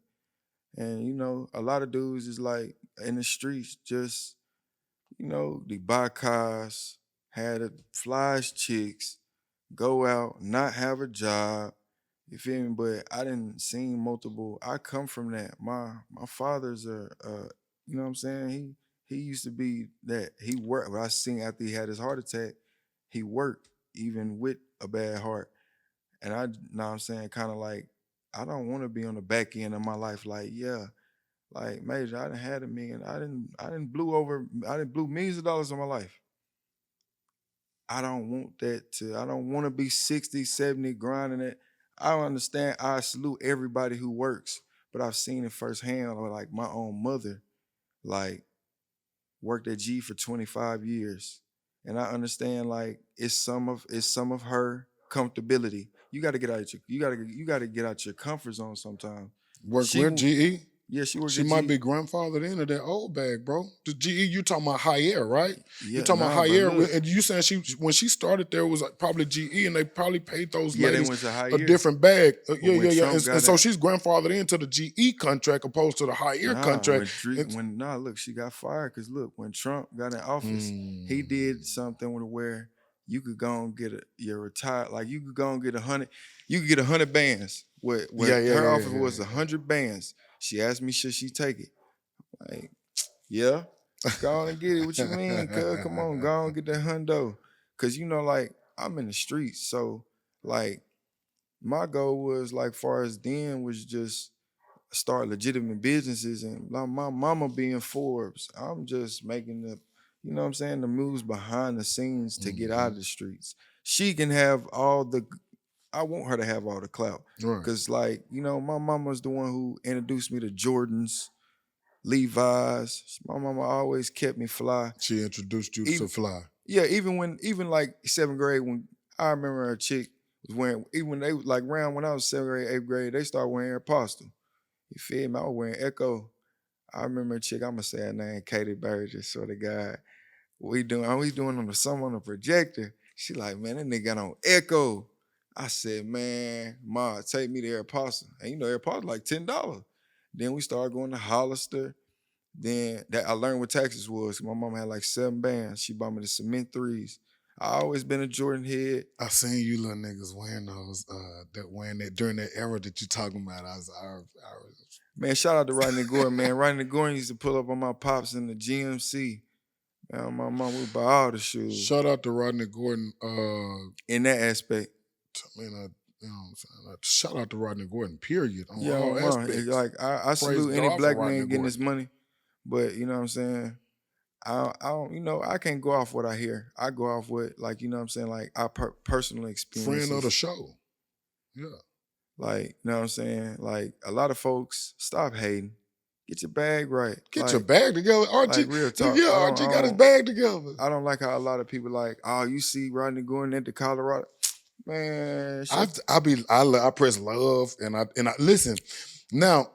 and a lot of dudes is like in the streets, just they buy cars, had flies chicks, go out, not have a job. You feel me? But I didn't see multiple. I come from that. My father's you know what I'm saying? He used to be that. He worked. But I seen after he had his heart attack, he worked even with a bad heart. And I, know what I'm saying, kind of like, I don't want to be on the back end of my life. Like, yeah, like Major, I done had $1 million. I didn't blew millions of dollars in my life. I don't want that I don't want to be 60, 70 grinding it. I don't understand. I salute everybody who works, but I've seen it firsthand. Like my own mother, like worked at G for 25 years. And I understand like it's some of her comfortability. You gotta get out you gotta get out your comfort zone sometimes. Work with GE? Yeah, she worked. She might be grandfathered into that old bag, bro. The GE, you talking about high air, right? Yeah, you talking about high air, and you saying when she started there was probably GE, and they probably paid those ladies a different bag. Yeah. And so she's grandfathered into the GE contract opposed to the high air contract. Look, she got fired because look, when Trump got in office, he did something where you could go and get your retired, like you could go and get 100, you could get 100 bands. Her offer was 100 bands. She asked me, should she take it? Like, yeah, go on and get it. What you mean, cuz? Come on, go on and get that hundo. Cause like I'm in the streets, so like my goal was like far as then was just start legitimate businesses, and like my mama being Forbes, I'm just making the, you know what I'm saying, the moves behind the scenes to get out of the streets. She can have all the I want her to have all the clout. Right. Cause like, you know, my mama's the one who introduced me to Jordans, Levi's. My mama always kept me fly. She introduced you to Even fly. yeah, even like 7th grade when I remember a chick was wearing, even when they like around when I was 7th grade, 8th grade, they started wearing Apostle. You feel me? I was wearing Echo. I remember a chick, I'm gonna say her name, Katie Burgess, sort of guy. What we doing? We doing on the summer on the projector. She like, man, that nigga got on Echo. I said, man, Ma, take me to Air Apostle. And you know, Air Apostle like $10. Then we started going to Hollister. Then that I learned what Texas was. My mom had like 7 bands. She bought me the cement threes. I always been a Jordan head. I seen you little niggas wearing those, wearing that during that era that you talking about. I was Man, shout out to Rodney Gordon, man. Rodney Gordon used to pull up on my pops in the GMC. Man, my mom would buy all the shoes. Shout out to Rodney Gordon. In that aspect. I mean, you know what I'm saying? Shout out to Rodney Gordon, period, on Yeah, all man. aspects. Like I salute any God for black Rodney man getting Gordon. his money. But you know what I'm saying? I don't, you know, I can't go off what I hear. I go off what, like, you know what I'm saying, like I personal experiences. Friend of the show. Yeah. Like, you know what I'm saying? Like a lot of folks, stop hating. Get your bag right. Get like, your bag together. RG, like real talk. yeah, RG got his bag together. I don't like how a lot of people like, oh, you see Rodney going into Colorado. Man, I press love and I listen. Now,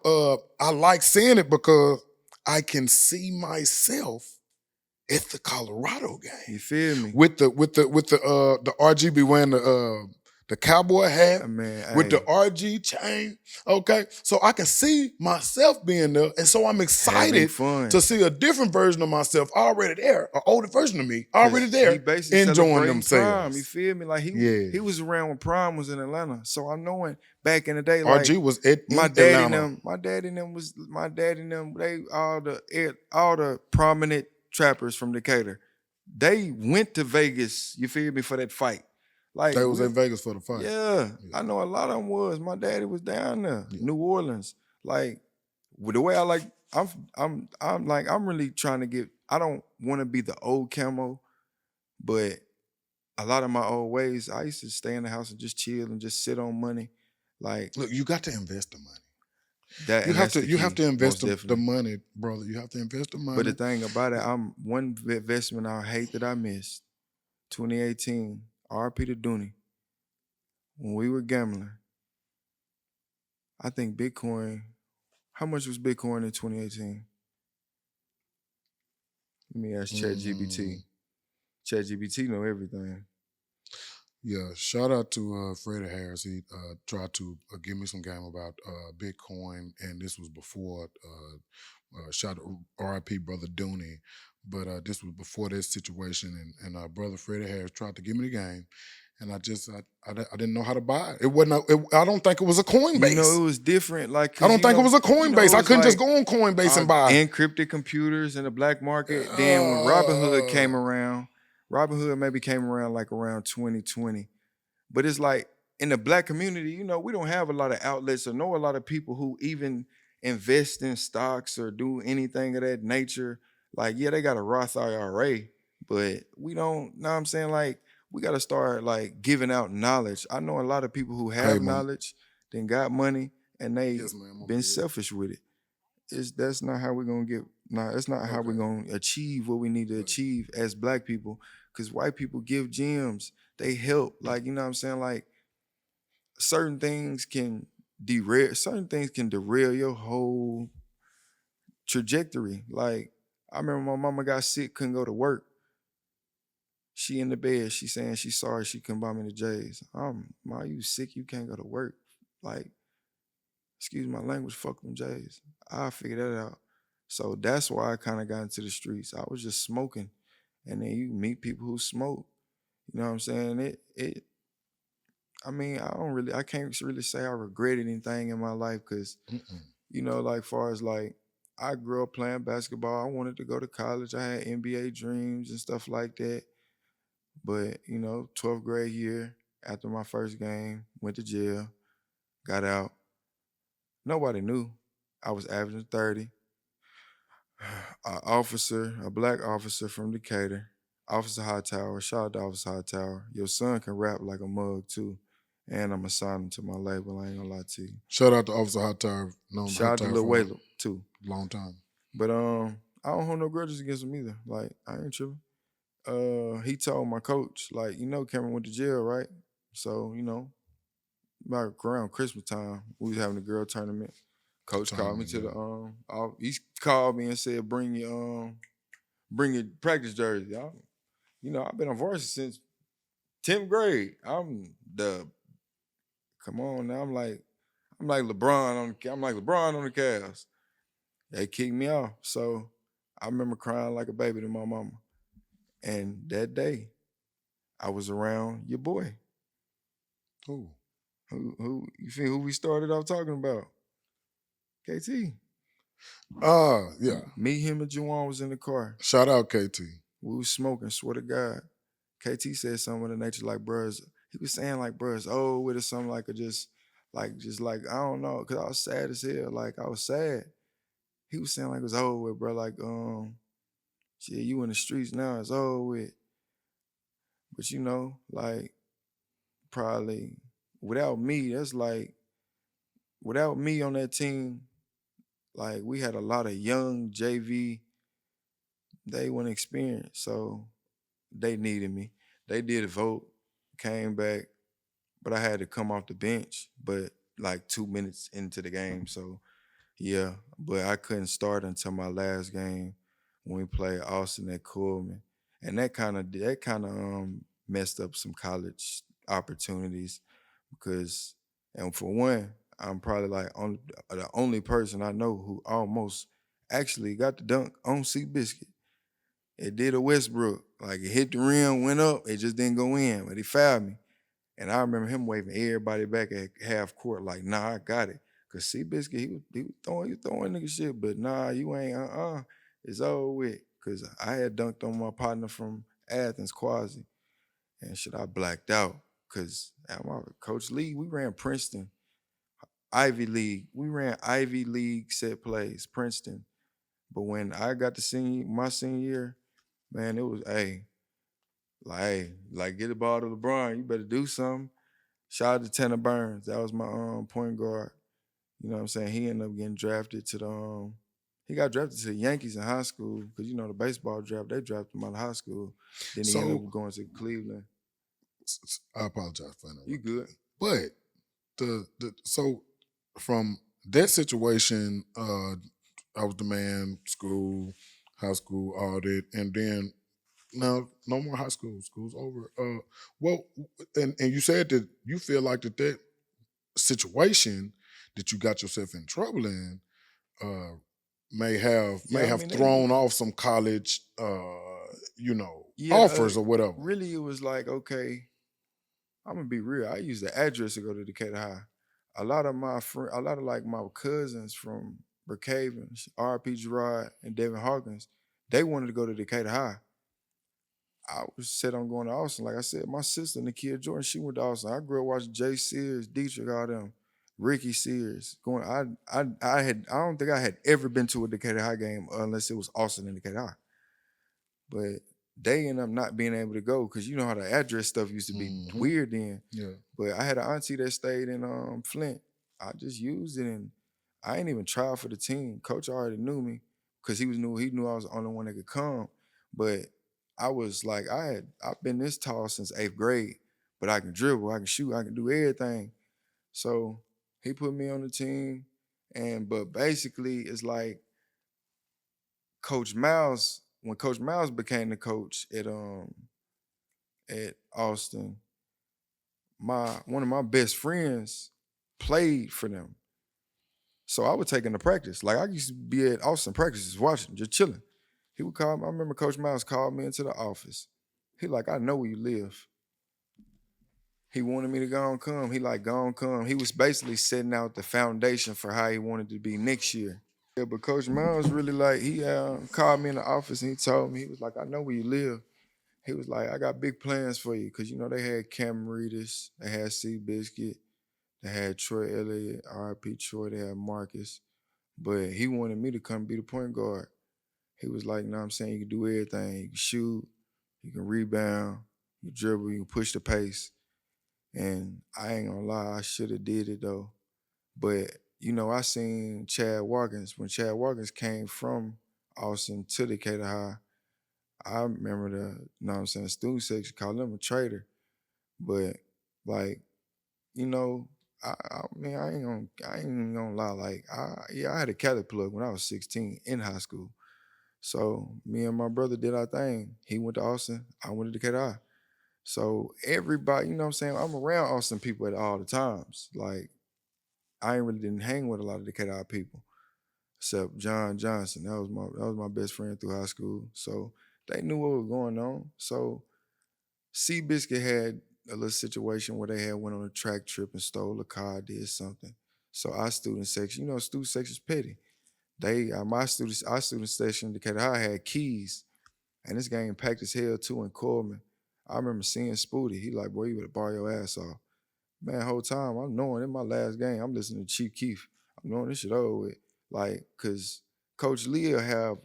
I like saying it because I can see myself at the Colorado game. You feel me? With the RG be wearing the cowboy hat, Man, with the RG chain. Okay. So I can see myself being there. And so I'm excited to see a different version of myself already there, an older version of me already there, enjoying themselves. Prime, you feel me? Like he was around when Prime was in Atlanta. So I'm knowing back in the day, like RG was in my dad Atlanta. and them, they all the prominent trappers from Decatur. They went to Vegas, you feel me, for that fight. Like they was in Vegas for the fight. Yeah, I know a lot of them was. My daddy was down there, New Orleans. Like with the way I like, I'm really trying to get. I don't want to be the old camo, but a lot of my old ways, I used to stay in the house and just chill and just sit on money. Like, look, you got to invest the money. You have to invest the money, brother. You have to invest the money. But the thing about it, one investment I hate that I missed. 2018, RP to Dooney. When we were gambling, I think Bitcoin, how much was Bitcoin in 2018? Let me ask ChatGPT. ChatGPT know everything. Yeah, shout out to Freddie Harris. He tried to give me some game about Bitcoin, and this was before, shout out RIP Brother Dooney, but this was before this situation, and Brother Freddie Harris tried to give me the game, and I didn't know how to buy it. It wasn't. I don't think it was a Coinbase. You know, it was different. Like I don't think it was a Coinbase. I couldn't just go on Coinbase and buy encrypted computers in the black market. Then when Robinhood came around, Robinhood maybe came around like around 2020. But it's like in the black community, you know, we don't have a lot of outlets or know a lot of people who even invest in stocks or do anything of that nature. Like, yeah, they got a Roth IRA, but we don't, know what I'm saying? Like, we got to start like giving out knowledge. I know a lot of people who have knowledge, then got money, and they been selfish with it. That's not how we're gonna get. No, that's not how we're gonna achieve what we need to achieve as black people. Because white people give gems, they help. Like, you know what I'm saying? Like certain things can derail your whole trajectory. Like I remember my mama got sick, couldn't go to work. She in the bed, she saying she's sorry she couldn't buy me the J's. Ma, you sick, you can't go to work. Like, excuse my language, fuck them J's. I'll figure that out. So that's why I kind of got into the streets. I was just smoking. And then you meet people who smoke. You know what I'm saying? I mean, I can't really say I regret anything in my life because, you know, like far as like, I grew up playing basketball. I wanted to go to college. I had NBA dreams and stuff like that. But, you know, 12th grade year, after my first game, went to jail, got out. Nobody knew. I was averaging 30. A black officer from Decatur, Officer Hightower, shout out to Officer Hightower. Your son can rap like a mug too. and I'm assigned to my label. I ain't gonna lie to you. Shout out to Officer Hot Tire, known Shout Hot out to Tire Lil for a Waylo too. long time. But I don't hold no grudges against him either. Like, I ain't tripping. He told my coach, like, Cameron went to jail, right? So, about around Christmas time, we was having a girl tournament. Coach called me to the he called me and said, bring your practice jersey. I've been on varsity since 10th grade. Come on now. I'm like LeBron on the Cavs. They kicked me off. So I remember crying like a baby to my mama. And that day, I was around your boy. Who? Who you feel who we started off talking about? KT. Yeah. Me, him, and Juwan was in the car. Shout out KT. We was smoking, swear to God. KT said something of the nature like, bruh, he was saying like, bruh, it's old with or something like, I don't know, cause I was sad as hell. Like, I was sad. He was saying like it was over with, bro. Like, shit, you in the streets now, it's over with. But like, probably without me, without me on that team, like, we had a lot of young JV, they wouldn't experience. So they needed me. They did a vote, came back, but I had to come off the bench, but like 2 minutes into the game. So yeah, but I couldn't start until my last game when we played Austin at Coleman. And that kind of messed up some college opportunities because, and for one, I'm probably like the only person I know who almost actually got the dunk on Seabiscuit. It did a Westbrook. Like, it hit the rim, went up, it just didn't go in, but he fouled me. And I remember him waving everybody back at half court, like, nah, I got it. Cause Seabiscuit, he was throwing nigga shit, but nah, you ain't, it's over with. Cause I had dunked on my partner from Athens, Quasi, and shit, I blacked out. Cause at my Coach Lee, we ran Princeton, Ivy League. We ran Ivy League set plays, Princeton. But when I got to my senior year, man, it was, like get the ball to LeBron, you better do something. Shout out to Tanner Burns. That was my point guard. You know what I'm saying? He ended up getting drafted to he got drafted to the Yankees in high school because, the baseball draft, they drafted him out of high school. Then he ended up going to Cleveland. I apologize for interrupting. You good. But so from that situation, I was the man, school, high school audit, and then no more high school. School's over. And you said that you feel like that situation that you got yourself in trouble in may have thrown off some college, offers or whatever. Really, it was like, okay, I'm gonna be real. I used the address to go to Decatur High. A lot of my cousins from Brookhaven, R.P. Gerard and Devin Hawkins, they wanted to go to Decatur High. I was set on going to Austin. Like I said, my sister, Nakia Jordan, she went to Austin. I grew up watching Jay Sears, Dietrich, all them, Ricky Sears. I don't think I had ever been to a Decatur High game unless it was Austin and Decatur High. But they ended up not being able to go because you know how the address stuff used to be weird then. Yeah. But I had an auntie that stayed in Flint. I just used it and I ain't even tried for the team. Coach already knew me because he knew I was the only one that could come. But I was like, I've been this tall since 8th grade, but I can dribble, I can shoot, I can do everything. So he put me on the team, but basically it's like when Coach Miles became the coach at Austin, one of my best friends played for them. So I would take him to practice. Like, I used to be at Austin practices watching, just chilling. He would call me. I remember Coach Miles called me into the office. He like, I know where you live. He wanted me to go and come. He like, go and come. He was basically setting out the foundation for how he wanted to be next year. Yeah, but Coach Miles really like, he called me in the office and he told me, he was like, I know where you live. He was like, I got big plans for you. Cause they had Cam Reedus, they had Seabiscuit, they had Troy Elliott, R.I.P. Troy, they had Marcus. But he wanted me to come be the point guard. He was like, you know what I'm saying? You can do everything. You can shoot, you can rebound, you can dribble, you can push the pace. And I ain't gonna lie, I should have did it though. But you know, I seen Chad Watkins when Chad Watkins came from Austin to Decatur High. I remember you know what I'm saying, student section called him a traitor. But like, you know, I mean, I ain't even gonna lie. Like, I had a Catholic plug when I was 16 in high school. So me and my brother did our thing. He went to Austin, I went to Decatur High. So everybody, you know what I'm saying? I'm around Austin people at all the times. Like, I ain't really didn't hang with a lot of Decatur High people, except John Johnson. That was my best friend through high school. So they knew what was going on. So Seabiscuit had a little situation where they had went on a track trip and stole a car, did something. So our student section, you know, student section's petty. They our student section, Decatur High, had keys, and this game packed as hell too in Coleman. I remember seeing Spooty. He like, boy, you better bar your ass off. Man, whole time I'm knowing in my last game, I'm listening to Chief Keef. I'm knowing this shit over with. Like, cause Coach Lee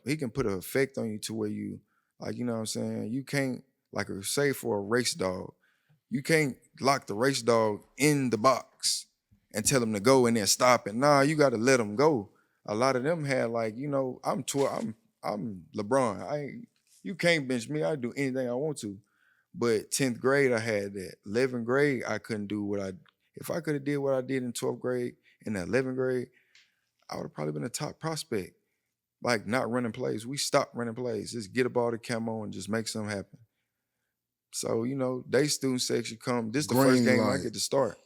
he can put an effect on you to where you, like, you know what I'm saying? You can't, like, say for a race dog, you can't lock the race dog in the box and tell him to go and then stop it. Nah, you gotta let him go. A lot of them had, like, you know, I'm LeBron. You can't bench me. I do anything I want to. But 10th grade, I had that. 11th grade, I couldn't do if I could have did what I did in 12th grade, in the 11th grade, I would have probably been a top prospect. Like, not running plays. We stopped running plays. Just get a ball to camo and just make something happen. So, you know, they student section come. This is the first Green game I light. get to start.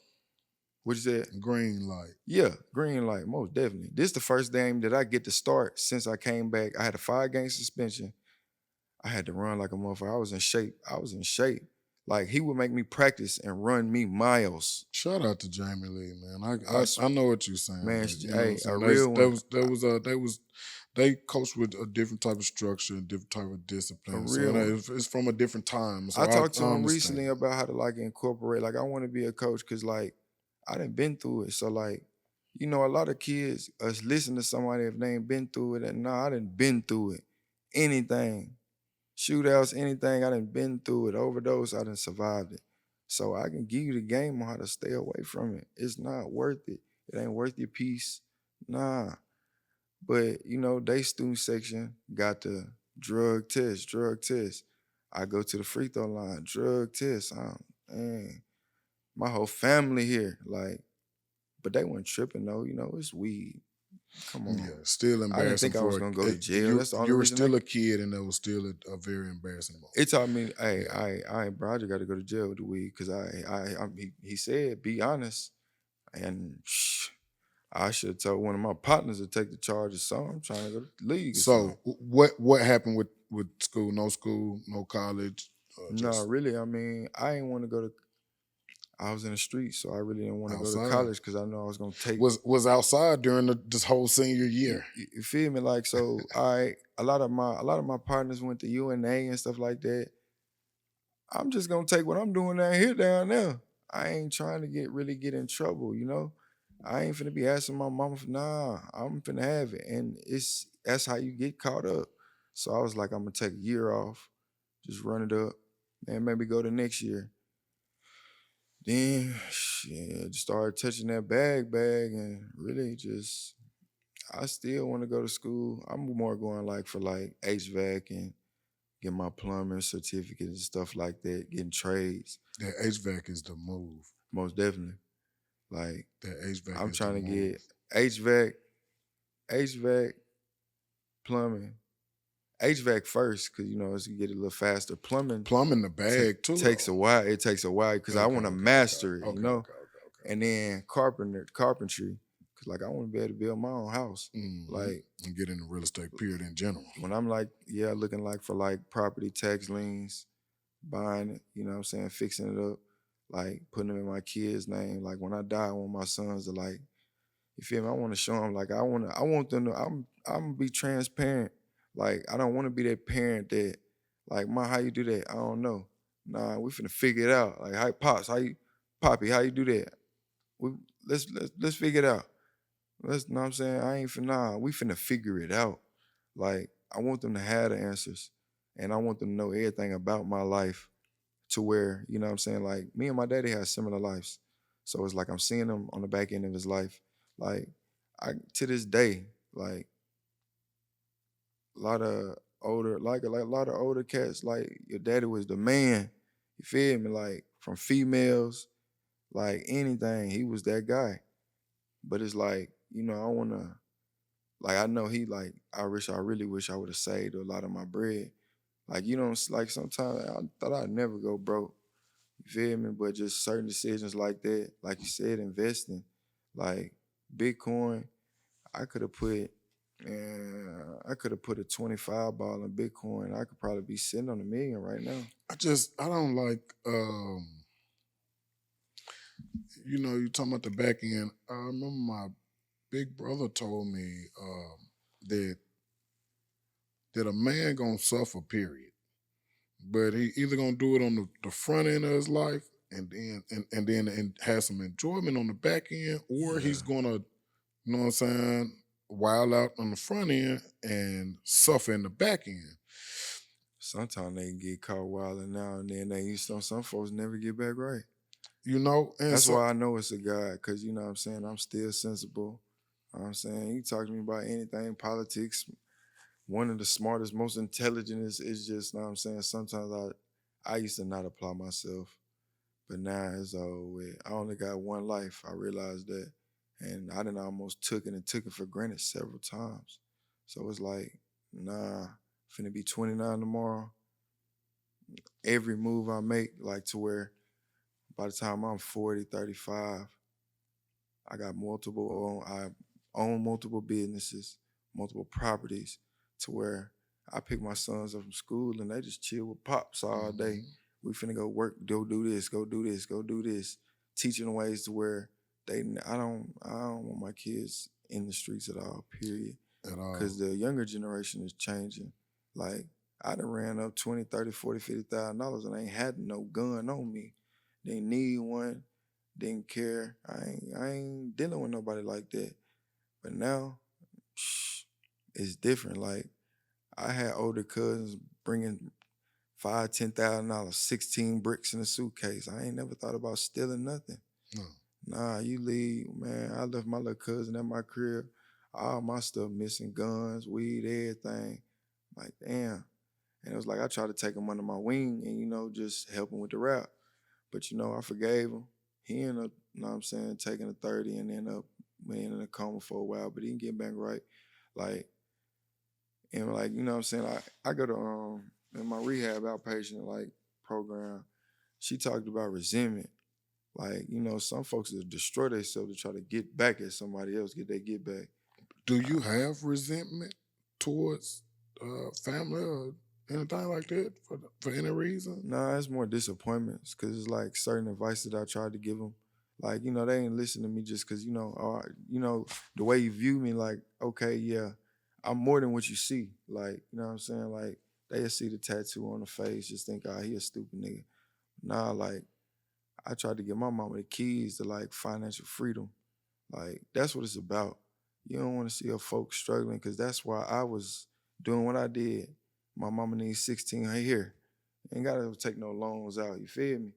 What you said? Green light. Yeah, green light, most definitely. This is the first game that I get to start since I came back. I had a 5-game suspension. I had to run like a motherfucker. I was in shape. Like, he would make me practice and run me miles. Shout out to Jamie Lee, man. I know what you're saying. Man, but, you know hey, what I'm saying? a real one. They coach with a different type of structure, a different type of discipline. A So real one. it's from a different time. So I talked to I him understand. recently about how to, like, incorporate. Like, I want to be a coach because, like, I done been through it. So, like, you know, a lot of kids us listen to somebody if they ain't been through it. And nah, I done been through it. Anything. Shootouts, anything, I done been through it. Overdose, I done survived it. So I can give you the game on how to stay away from it. It's not worth it. It ain't worth your peace. Nah. But, you know, they student section got the drug test. I go to the free throw line, drug test. Man, my whole family here, like, but they weren't tripping though. You know, it's weed. Come on. Yeah, still I didn't embarrassing think I was for gonna go to jail. That's the only you were reason still a kid, and that was still a very embarrassing moment. it taught me, hey, Yeah. bro, I just got to go to jail with the weed because he said, be honest, and I should have told one of my partners to take the charge or something. I'm trying to go to the league. Or So something. what happened with school? No college. No, really. I mean, I didn't want to go to. I was in the streets, so I really didn't want to go to Outside. college because I know I was gonna take. Was outside during this whole senior year. You feel me? Like, so a lot of my partners went to UNA and stuff like that. I'm just gonna take what I'm doing down there. I ain't trying to really get in trouble, you know. I ain't finna be asking my mama for nah. I'm finna have it, and that's how you get caught up. So I was like, I'm gonna take a year off, just run it up, and maybe go to next year. Then shit, just started touching that bag, and really just I still want to go to school. I'm more going like for like HVAC and get my plumbing certificate and stuff like that, getting trades. Yeah, HVAC is the move. Most definitely. Like, That HVAC I'm is trying the to move. get HVAC, plumbing. HVAC first, because you know it's get a little faster. Plumbing the bag too takes a while. It takes a while because I want to master it, you know. Okay. And then carpentry, because like I want to be able to build my own house. Mhm. Like, and get into real estate period in general. when I'm like, yeah, looking like for like property tax liens, buying it, you know what I'm saying, fixing it up, like putting them in my kids' name. Like when I die, I want my sons to, like, you feel me? I want to show them, like, I want them to, I'm gonna be transparent. Like, I don't want to be that parent that, like, Ma, how you do that? I don't know. Nah, we finna figure it out. Like, hi, Pops, Poppy, how you do that? Let's figure it out. Let's, know what I'm saying? I ain't finna, we finna figure it out. Like, I want them to have the answers, and I want them to know everything about my life to where, you know what I'm saying, like me and my daddy had similar lives. So it's like I'm seeing him on the back end of his life. Like I to this day, like a lot of older, like a lot of older cats, like your daddy was the man. You feel me? Like from females, like anything, he was that guy. But it's like, you know, I wanna like I know he like I really wish I would have saved a lot of my bread. Like, you know, it's like sometimes I thought I'd never go broke. You feel me? But just certain decisions like that, like you said, investing, like Bitcoin, I could have put, I could have put a 25 ball in Bitcoin. I could probably be sitting on a million right now. I don't like you know, you talking about the back end. I remember my big brother told me that a man gonna suffer, period. But he either gonna do it on the front end of his life and have some enjoyment on the back end, or Yeah. he's gonna, you know what I'm saying, wild out on the front end and suffer in the back end. Sometimes they get caught wilding now and then. Some folks never get back right. You know, and That's so why I know it's a God, because you know what I'm saying, I'm still sensible. You know what I'm saying, you talk to me about anything, politics, one of the smartest, most intelligent is just, you know what I'm saying, sometimes I used to not apply myself, but now it's over with. I only got one life. I realized that. And I done almost took it for granted several times. So it's like, nah, finna be 29 tomorrow. Every move I make, like to where by the time I'm 40, 35, I got I own multiple businesses, multiple properties, to where I pick my sons up from school and they just chill with pops all day. mhm, We finna go work, go do this, go do this, go do this. Teaching ways to where I don't want my kids in the streets at all, period. at all. Cause the younger generation is changing. Like I done ran up 20, 30, 40, $50,000 and ain't had no gun on me. Didn't need one, didn't care. I ain't dealing with nobody like that. But now, it's different. Like I had older cousins bringing five, $10,000, 16 bricks in a suitcase. I ain't never thought about stealing nothing. No. Nah, you leave, man. I left my little cousin at my crib. All my stuff missing, guns, weed, everything. Like, damn. And it was like I tried to take him under my wing and, you know, just help him with the rap. But, you know, I forgave him. He ended up, you know what I'm saying, taking a 30 and ended up being in a coma for a while, but he didn't get back right. Like, and like, you know what I'm saying? I go to in my rehab outpatient like program, she talked about resentment. Like, you know, some folks will destroy themselves to try to get back at somebody else, get their get back. Do you have resentment towards family or anything like that for any reason? Nah, it's more disappointments because it's like certain advice that I tried to give them. Like, you know, they ain't listen to me just because, you know, the way you view me, like, okay, yeah, I'm more than what you see. Like, you know what I'm saying? Like, they just see the tattoo on the face, just think, ah, he a stupid nigga. Nah, like, I tried to give my mama the keys to like financial freedom. Like, that's what it's about. You don't want to see her folks struggling because that's why I was doing what I did. My mama needs 16. Hey, here. Ain't gotta take no loans out. You feel me?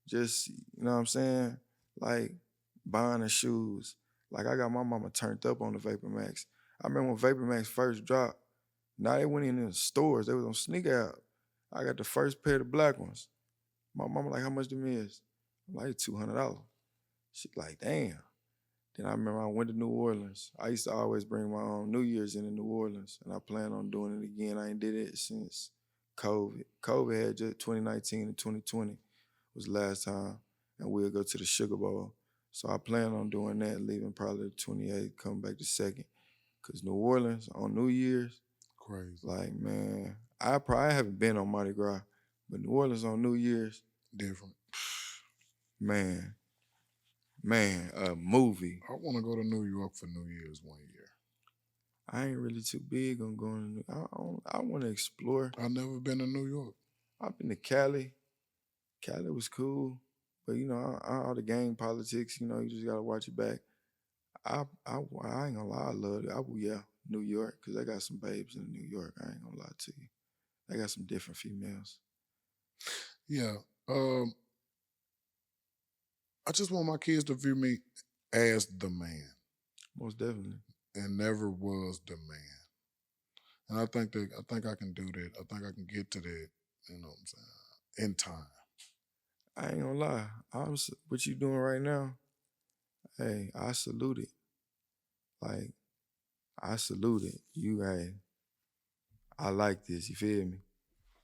Just, you know what I'm saying? Like buying her shoes. Like I got my mama turned up on the Vapor Max. I remember when Vapor Max first dropped. Now they went in the stores. They was on sneak out. I got the first pair of the black ones. My mama like, how much them is? I'm like, $200. She like, damn. Then I remember I went to New Orleans. I used to always bring my own New Year's into New Orleans, and I plan on doing it again. I ain't did it since COVID. COVID had just 2019 and 2020 was the last time, and we'll go to the Sugar Bowl. So I plan on doing that, leaving probably the 28th, coming back the 2nd. Because New Orleans on New Year's, Crazy. like, man, I probably haven't been on Mardi Gras, but New Orleans on New Year's, Different. man, a movie. I want to go to New York for New Year's one year. I ain't really too big on going to I want to explore. I've never been to New York. I've been to Cali. Cali was cool. But, you know, all the gang politics, you know, you just got to watch your back. I ain't gonna lie, I love it. Yeah, New York, because they got some babes in New York. I ain't gonna lie to you. They got some different females. Yeah. Um, I just want my kids to view me as the man, Most definitely. and never was the man. And I think I can do that. I think I can get to that. You know what I'm saying? In time. I ain't gonna lie. What you doing right now? Hey, I salute it. Like I salute it. Hey, I like this. You feel me?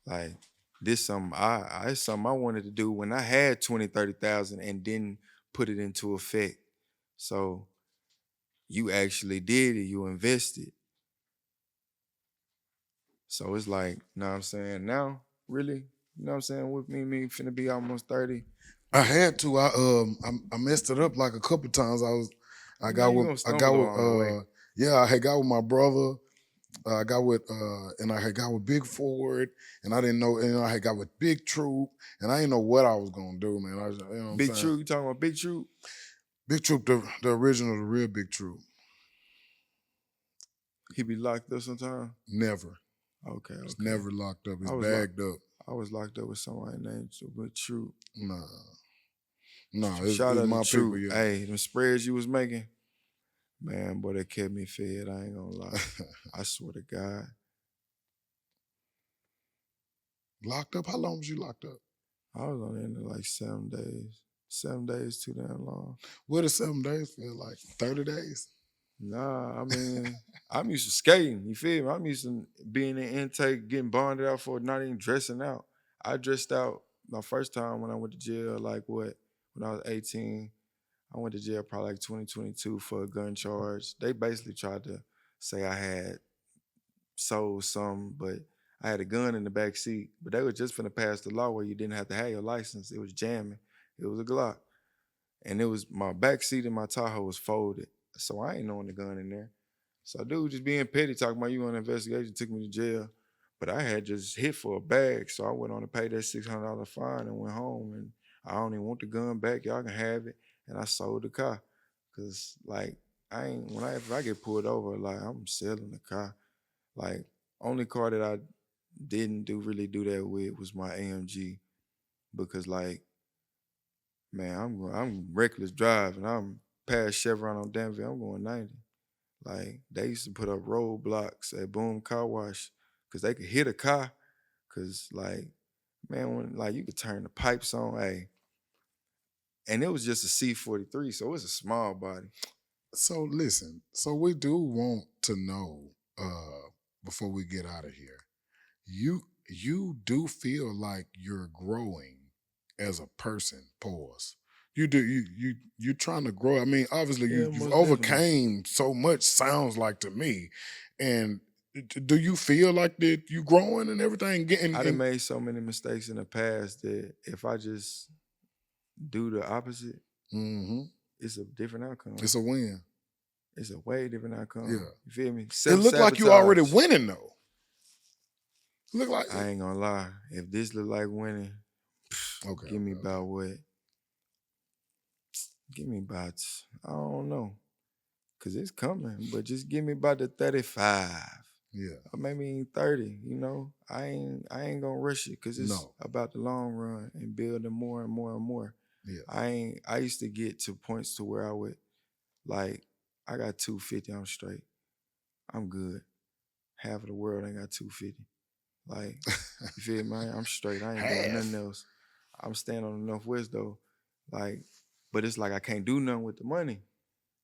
Like this something it's something I wanted to do when I had 20, 30,000 and didn't put it into effect. So you actually did it. You invested. So it's like, you know what I'm saying? Now, really, you know what I'm saying? With me finna be almost 30. I had to. I messed it up like a couple times. Man, you gonna I got stumble with along the way. yeah, I had got with my brother. I got with and I had got with Big Ford, and I didn't know, and I had got with Big Troop, and I didn't know what I was gonna do, man. You know what I'm Big saying? True, you talking about Big True? Big Troop, the original, the real Big Troop. He be locked up sometime? Never. Okay, It's okay. never locked up. It's I was locked. bagged up. I was locked up with somebody named Big True. Nah. Nah, Shout it's out to my people, True. yeah. Hey, them spreads you was making, man, boy, that kept me fed. I ain't gonna lie. I swear to God. Locked up? How long was you locked up? I was on the end of like 7 days. 7 days too damn long. What does 7 days feel like? 30 days? Nah, I mean, I'm used to skating. You feel me? I'm used to being in intake, getting bonded out for not even dressing out. I dressed out my first time when I went to jail, like what? When I was 18. I went to jail probably like 2022 for a gun charge. They basically tried to say I had sold some, but I had a gun in the back seat. But they were just finna pass the law where you didn't have to have your license. It was jamming. It was a Glock. And it was my back seat in my Tahoe was folded. So I ain't knowing the gun in there. So dude just being petty, talking about you on an investigation, took me to jail. But I had just hit for a bag. So I went on to pay that $600 fine and went home. And I don't even want the gun back. Y'all can have it. And I sold the car. Cause like I ain't if I get pulled over, like I'm selling the car. Like only car that I didn't really do that with was my AMG. Because like, man, I'm reckless driving. I'm past Chevron on Danville. I'm going 90. Like they used to put up roadblocks at Boom Car Wash because they could hit a car. Cause like, man, when like you could turn the pipes on, hey, and it was just a C43, so it was a small body. So listen, so we do want to know, before we get out of here, you do feel like you're growing as a person, pause. You do you're trying to grow. I mean, obviously Yeah, you've most definitely. overcame so much, sounds like to me. And do you feel like that you growing and everything getting I done made so many mistakes in the past that if I just do the opposite, it's a different outcome. It's a win. It's a way different outcome. Yeah. You feel me? It looked like you already winning though. Look like I ain't gonna lie. If this look like winning, okay, give me about what? Give me about, I don't know. Cause it's coming, but just give me about the 35. Yeah. Or maybe 30, you know. I ain't gonna rush it because it's about the long run and building more and more and more. Yeah. I used to get to points to where I would like, I got 250, I'm straight. I'm good. Half of the world ain't got 250. Like, you feel me? I'm straight. I ain't doing nothing else. I'm staying on the Northwest though. Like, but it's like I can't do nothing with the money.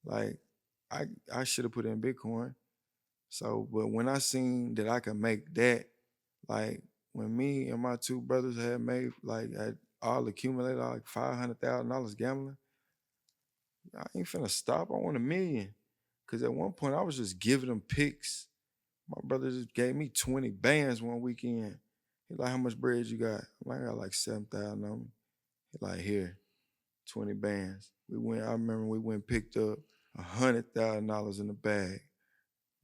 Like, I should have put in Bitcoin. So, but when I seen that I could make that, like when me and my two brothers had made like had all accumulated like $500,000 gambling, I ain't finna stop. I want $1 million. Cause at one point I was just giving them picks. My brother just gave me 20 bands one weekend. He like, how much bread you got? I'm like, I got like 7,000 on me. He like, here, 20 bands. I remember we went and picked up $100,000 in the bag.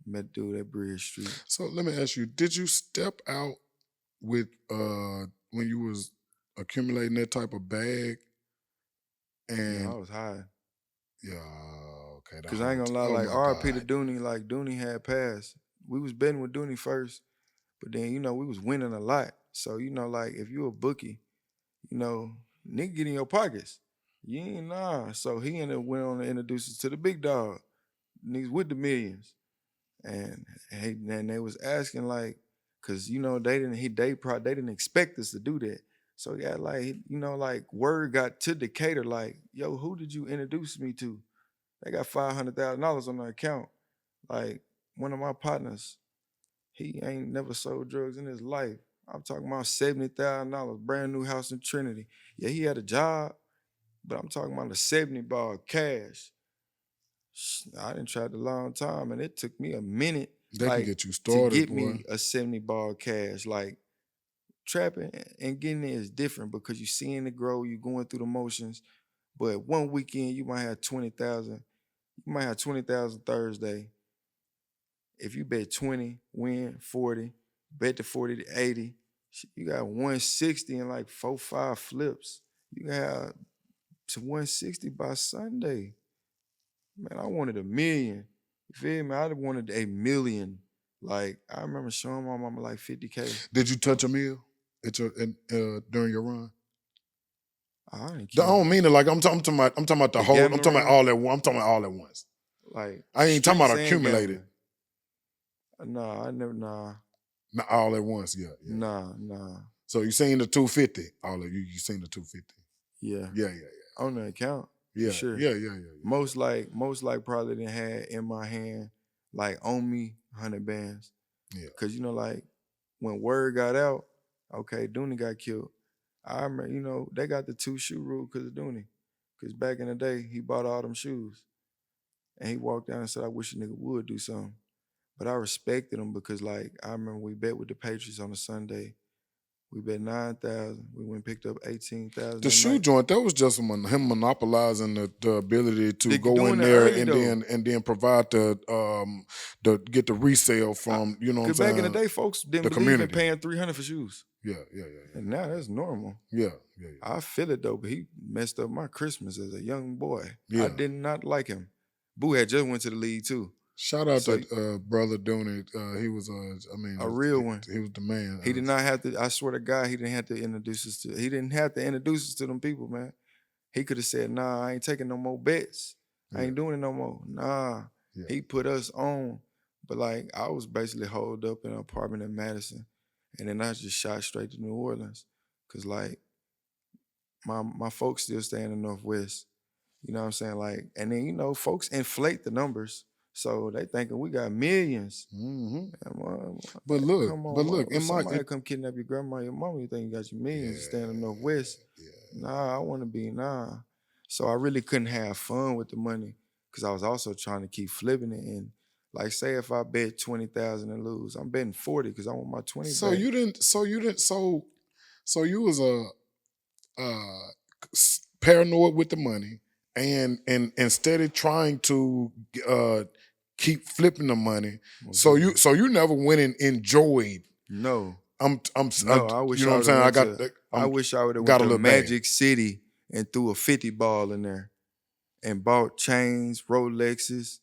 Met dude at Bridge Street. So let me ask you, did you step out with when you was accumulating that type of bag? And yeah, I was high. Yeah, okay. Cause I ain't gonna lie, like RP to Dooney, like Dooney had passed. We was betting with Dooney first, but then you know we was winning a lot. So you know, like if you a bookie, you know, nigga get in your pockets. You ain't nah. So he ended up went on to introduce us to the big dog, niggas with the millions. And they was asking like, cause you know they didn't expect us to do that. So yeah, like like word got to Decatur, like, yo, who did you introduce me to? They got $500,000 on their account. Like one of my partners, he ain't never sold drugs in his life. I'm talking about $70,000, brand new house in Trinity. Yeah, he had a job, but I'm talking about a 70 ball cash. I didn't try it a long time, and it took me a minute, They can like, get you to started, get boy. me a 70 ball cash. Like, trapping and getting it is different because you seeing it grow, you going through the motions. But one weekend you might have 20,000. You might have 20,000 Thursday. If you bet 20, win 40, bet the 40 to 80, you got 160 and like 4, 5 flips. You have to 160 by Sunday. Man, I wanted a million. You feel me? I wanted a million. Like, I remember showing my mama like 50K. Did you touch a meal during your run? I didn't I kill don't mean it like I'm talking about the the whole. I'm gambling talking about run. all at once. I'm talking about all at once. Like I ain't talking streets about and accumulated. gambling. Nah, I never. Not all at once. Yeah. Nah. So you seen the 250? All of you seen the 250? Yeah, Yeah. on the account for Yeah. sure. Yeah. Most like probably didn't had in my hand like on me 100 bands. Yeah. Cause like when word got out, okay, Dooney got killed. I remember, they got the 2 shoe rule because of Dooney. Cause back in the day, he bought all them shoes. And he walked down and said, I wish a nigga would do something. But I respected him because like I remember we bet with the Patriots on a Sunday. We bet 9,000. We went and picked up 18,000 The that shoe night. joint, that was just him monopolizing the ability to They go in doing it there early and though. then provide the get the resale from, you know what I'm Cause back in the saying, day, folks didn't the believe in community. paying 300 for shoes. Yeah. And now that's normal. Yeah. I feel it though, but he messed up my Christmas as a young boy. I Yeah. did not like him. Boo had just went to the league too. Shout out So that brother Dooney. He was a real one. he was the man. He did not have to. I swear to God, he didn't have to introduce us to. He didn't have to introduce us to them people, man. He could have said, "Nah, I ain't taking no more bets. I ain't doing it no more." Nah, Yeah. he put us on. But like, I was basically holed up in an apartment in Madison, and then I just shot straight to New Orleans, cause like my folks still stay in the Northwest. You know what I'm saying? Like, and then folks inflate the numbers, so they thinking we got millions. Mm-hmm. Hey, But come on, look, if somebody come kidnap your grandma, your mama, you think you got your millions to stay in the Northwest? Nah, I want to be So I really couldn't have fun with the money because I was also trying to keep flipping it. And like, say if I bet 20,000 and lose, I'm betting 40 because I want my 20 so back. you didn't so you was paranoid with the money and instead of trying to keep flipping the money. So you never went and enjoyed. No. I'm I wish you know I what I'm would have saying? went to. I wish I would have went got a to little bad. Magic City and threw a 50 ball in there and bought chains, Rolexes.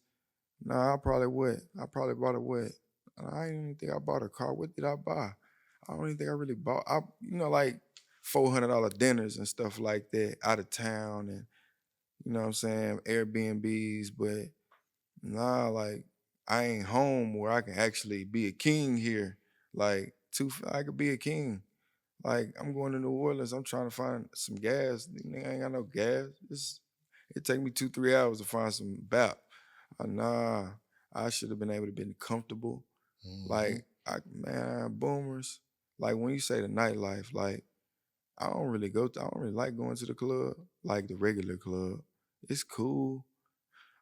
Nah, I probably would. I probably bought a what? I didn't even think I bought a car. What did I buy? I don't even think I really bought. Like $400 dinners and stuff like that out of town, and you know what I'm saying, Airbnbs. But nah, like I ain't home where I can actually be a king here. Like I could be a king. Like I'm going to New Orleans. I'm trying to find some gas. Nigga, I ain't got no gas. It take me 2-3 hours to find some BAP. Nah, I should have been able to be comfortable. Like boomers. Like when you say the nightlife, like I don't really like going to the club, like the regular club. It's cool.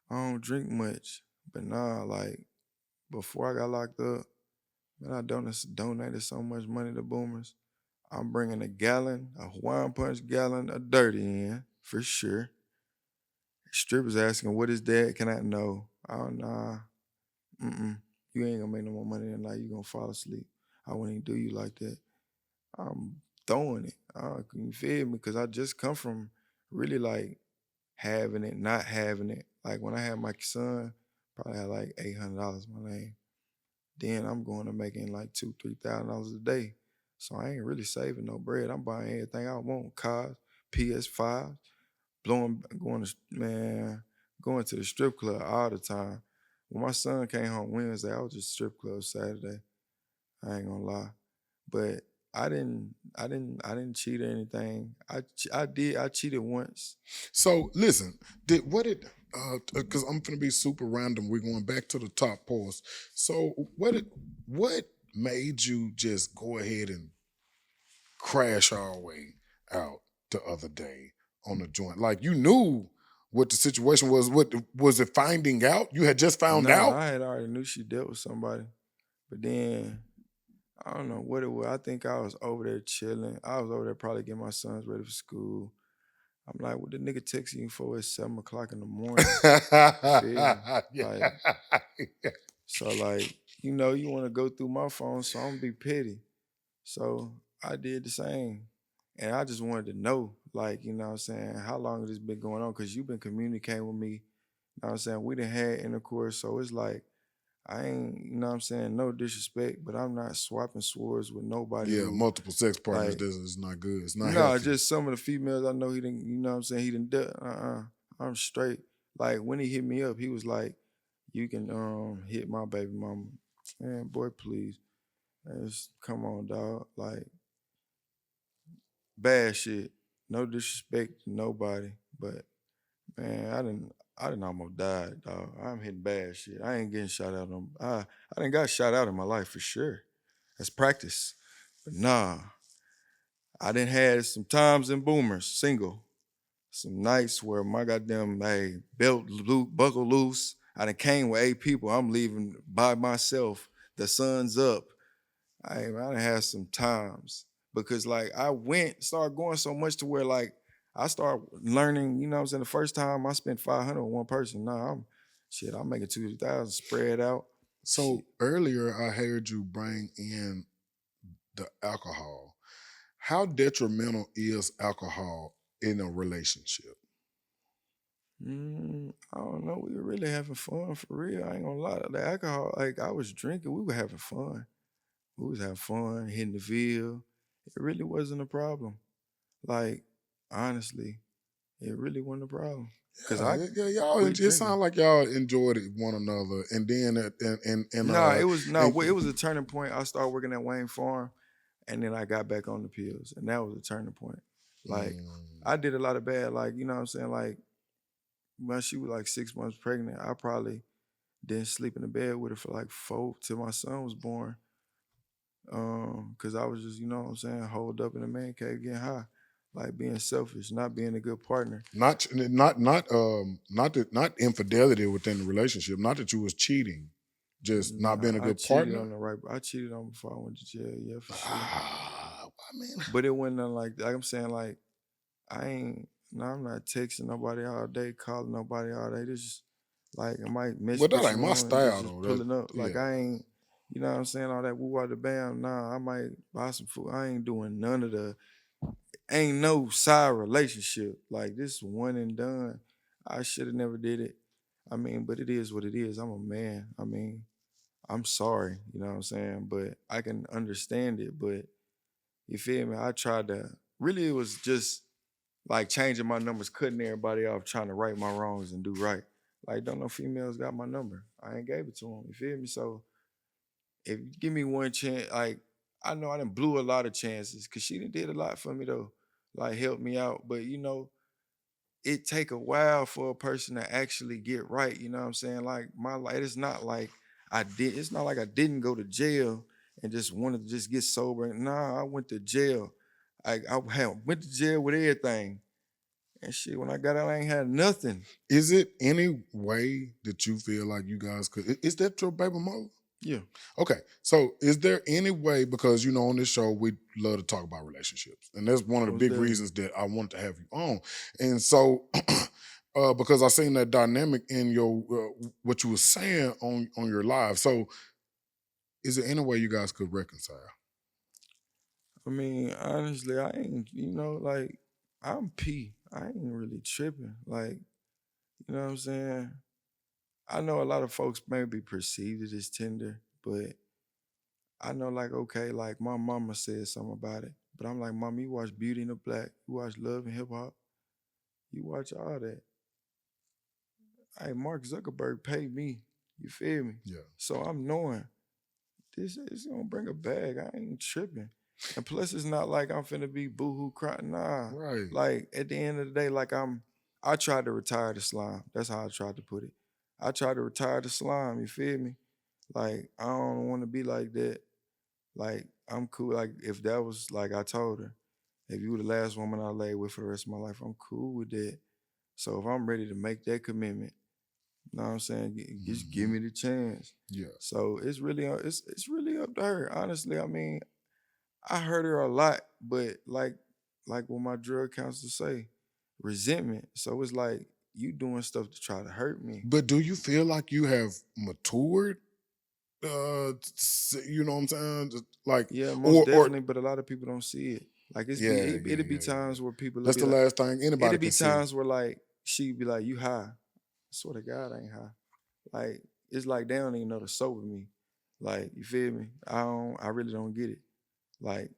I don't drink much, but nah, like before I got locked up, man, I donated so much money to boomers. I'm bringing a Hawaiian Punch gallon of dirty in for sure. Strippers asking, "What is that? Can I know?" Oh nah, you ain't gonna make no more money than like you gonna fall asleep. I wouldn't even do you like that. I'm throwing it. Can you feel me? Because I just come from really like having it, not having it. Like when I had my son, probably had like $800 my name. Then I'm going to making like $2,000-3,000 a day. So I ain't really saving no bread. I'm buying everything I want. Cars, PS5, going to the strip club all the time. When my son came home Wednesday, I was just strip club Saturday. I ain't gonna lie. But I didn't cheat or anything. I cheated once. So listen, because I'm gonna be super random. We're going back to the top pause. So what made you just go ahead and crash our way out the other day on the joint? Like you knew what the situation was. What was it? Finding out? You had just found Nah, out. I had already knew she dealt with somebody. But then I don't know what it was. I think I was over there chilling. I was over there probably getting my sons ready for school. I'm like, what the nigga texting you for at 7 o'clock in the morning? You feel me? Yeah. Like, so like, you want to go through my phone, so I'm gonna be petty. So I did the same. And I just wanted to know, like, you know what I'm saying, how long has this been going on? Because you've been communicating with me. You know what I'm saying? We done had intercourse. So it's like, I ain't, you know what I'm saying, no disrespect, but I'm not swapping swords with nobody Yeah, who, multiple sex partners. like, This is not good. It's not nah, healthy. just some of the females I know he didn't, you know what I'm saying, he didn't, I'm straight. Like, when he hit me up, he was like, you can hit my baby mama. Man, boy, please. Come on, dog. Like, bad shit. No disrespect to nobody, but man, I didn't almost died, dog. I'm hitting bad shit. I ain't getting shot out on. I didn't got shot out in my life for sure. That's practice. But nah, I didn't had some times in boomers, single. Some nights where my goddamn buckle loose. I done came with 8 people. I'm leaving by myself. The sun's up. I done had some times because like started going so much to where like I started learning, you know what I'm saying? The first time I spent 500 on one person. Nah, I'm making 2,000 spread out. So Shit. earlier, I heard you bring in the alcohol. How detrimental is alcohol in a relationship? I don't know. We were really having fun for real. I ain't gonna lie. The alcohol, like I was drinking, we were having fun. We was having fun, hitting the Ville. It really wasn't a problem. Like, honestly, it really wasn't a problem. Cause I Yeah, y'all. quit It drinking. sounds like y'all enjoyed one another, and then Nah, it was no. and, It was a turning point. I started working at Wayne Farm, and then I got back on the pills, and that was a turning point. Like mm, I did a lot of bad. Like you know what I'm saying. Like when she was like 6 months pregnant, I probably didn't sleep in the bed with her for like 4 till my son was born. Cause I was just you know what I'm saying, holed up in the man cave getting high, like being selfish, not being a good partner. not infidelity within the relationship. Not that you was cheating, just not being Nah, a I good cheated partner. on the right. I cheated on before I went to jail. Yeah, for sure. I mean, But it wasn't nothing like I'm saying like I ain't. No, I'm not texting nobody all day, calling nobody all day. This just like I might well, miss that what ain't you my on and style just though. That pulling up. Like yeah. I ain't, you know what I'm saying? All that woo wah the bam. Nah, I might buy some food. I ain't doing none of the. Ain't no side relationship. Like this one and done. I should have never did it. I mean, but it is what it is. I'm a man. I mean, I'm sorry. You know what I'm saying? But I can understand it. But you feel me? I tried to. Really, it was just like changing my numbers, cutting everybody off, trying to right my wrongs and do right. Like, don't know females got my number. I ain't gave it to them. You feel me? So if you give me one chance, like I know I done blew a lot of chances because she done did a lot for me though, like help me out. But it take a while for a person to actually get right. You know what I'm saying? Like my life, it's not like I did. It's not like I didn't go to jail and just wanted to just get sober. Nah, I went to jail. Went to jail with everything. And shit, when I got out, I ain't had nothing. Is it any way that you feel like you guys could? Is that your baby mother? Yeah. Okay, so is there any way, because on this show we love to talk about relationships, and that's one of the Most big definitely. reasons that I want to have you on, and so because I seen that dynamic in your what you were saying on your live. So is there any way you guys could reconcile? I mean, honestly, I ain't, like, I'm P. I ain't really tripping. Like, you know what I'm saying? I know a lot of folks maybe perceive it as tender, but I know, like, okay, like my mama said something about it, but I'm like, Mama, you watch Beauty and the Black, you watch Love and Hip Hop, you watch all that. Hey, Mark Zuckerberg paid me. You feel me? Yeah. So I'm knowing this is gonna bring a bag. I ain't tripping. And plus, it's not like I'm finna be boohoo crying. Nah. Right. Like at the end of the day, like I tried to retire the slime. That's how I tried to put it. I tried to retire the slime. You feel me? Like I don't want to be like that. Like I'm cool. Like if that was like I told her, if you were the last woman I laid with for the rest of my life, I'm cool with that. So if I'm ready to make that commitment, you know what I'm saying? Just give me the chance. Yeah. So it's really it's really up to her. Honestly, I mean, I hurt her a lot, but like what my drug counselor say, resentment. So it's like you doing stuff to try to hurt me. But do you feel like you have matured? You know what I'm saying? Like, Yeah, most or definitely. But a lot of people don't see it. Like yeah, it'd be times where people will that's be the like, last thing anybody it'd be can see. times where like she'd be like, "You high?" I swear to God, I ain't high. Like it's like they don't even know to sober me. Like you feel me? I really don't get it. Like,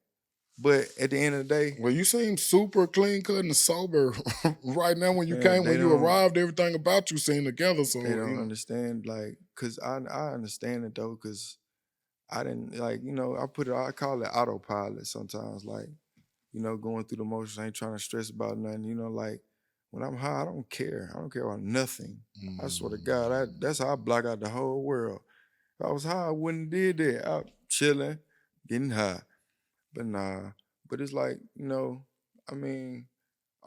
but at the end of the day, Well, you seem super clean cut and sober right now. When you came, they when you don't arrived, everything about you seemed together. So they don't understand. Like, cause I understand it though, cause I didn't like I call it autopilot sometimes. Like going through the motions, I ain't trying to stress about nothing. Like when I'm high, I don't care. I don't care about nothing. I swear to God, that's how I block out the whole world. If I was high, I wouldn't did that. I'm chilling, getting high. But nah. But it's like, I mean,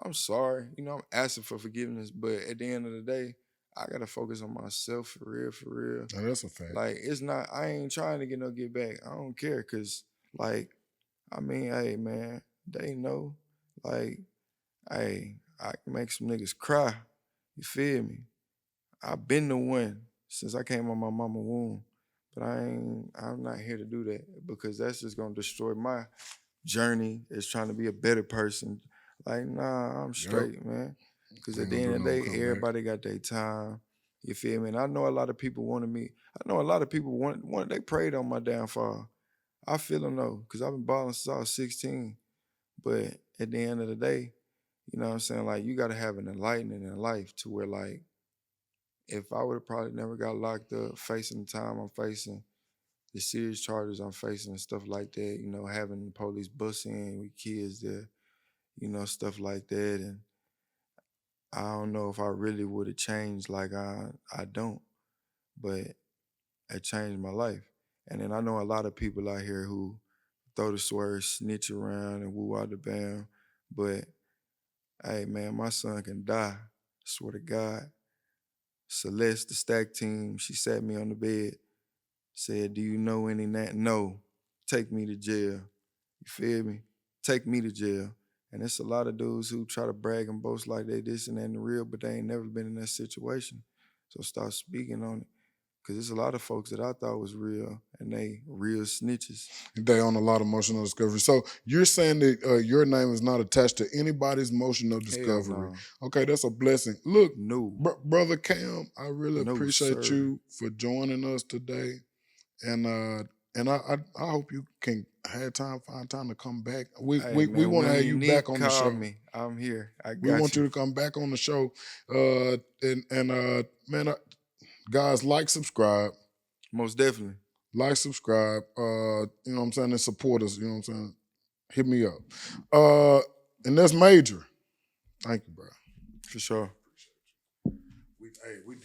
I'm sorry. I'm asking for forgiveness. But at the end of the day, I gotta focus on myself for real, for real. oh, that's a fact. Like, it's not, I ain't trying to get no get back. I don't care. Cause like, I mean, hey man, they know. Like, hey, I can make some niggas cry. You feel me? I've been the one since I came on my mama womb. But I'm not here to do that because that's just gonna destroy my journey is trying to be a better person. Like, nah, I'm straight, man. Because at Ain't the gonna end do of the no day, comeback. everybody got their time. You feel me? And I know a lot of people wanted me. I know a lot of people they prayed on my downfall. I feel them though, because I've been balling since I was 16. But at the end of the day, you know what I'm saying? Like, you got to have an enlightenment in life to where, like, if I would have probably never got locked up, facing the time I'm facing, the serious charges I'm facing and stuff like that, having the police bust in with kids there, stuff like that. And I don't know if I really would have changed like I don't, but it changed my life. And then I know a lot of people out here who throw the swear, snitch around and woo out the bam. But hey man, my son can die. Swear to God. Celeste, the stack team, she sat me on the bed, said, "Do you know any that? No. Take me to jail." You feel me? Take me to jail. And it's a lot of dudes who try to brag and boast like they this and that and the real, but they ain't never been in that situation. So start speaking on it. Cause there's a lot of folks that I thought was real and they real snitches. They on a lot of emotional discovery. So you're saying that your name is not attached to anybody's emotional Hell discovery. no. Okay, that's a blessing. Look, No. brother Cam, I really No, appreciate sir. you for joining us today, and I hope you can find time to come back. We Hey we, we man, want to when have you you need, back on the call show. me. I'm here. I We got want you you. to come back on the show. Man, guys, like, subscribe. Most definitely. Like, subscribe, you know what I'm saying, and support us, you know what I'm saying? Hit me up. And that's major. Thank you, bro. For sure. We did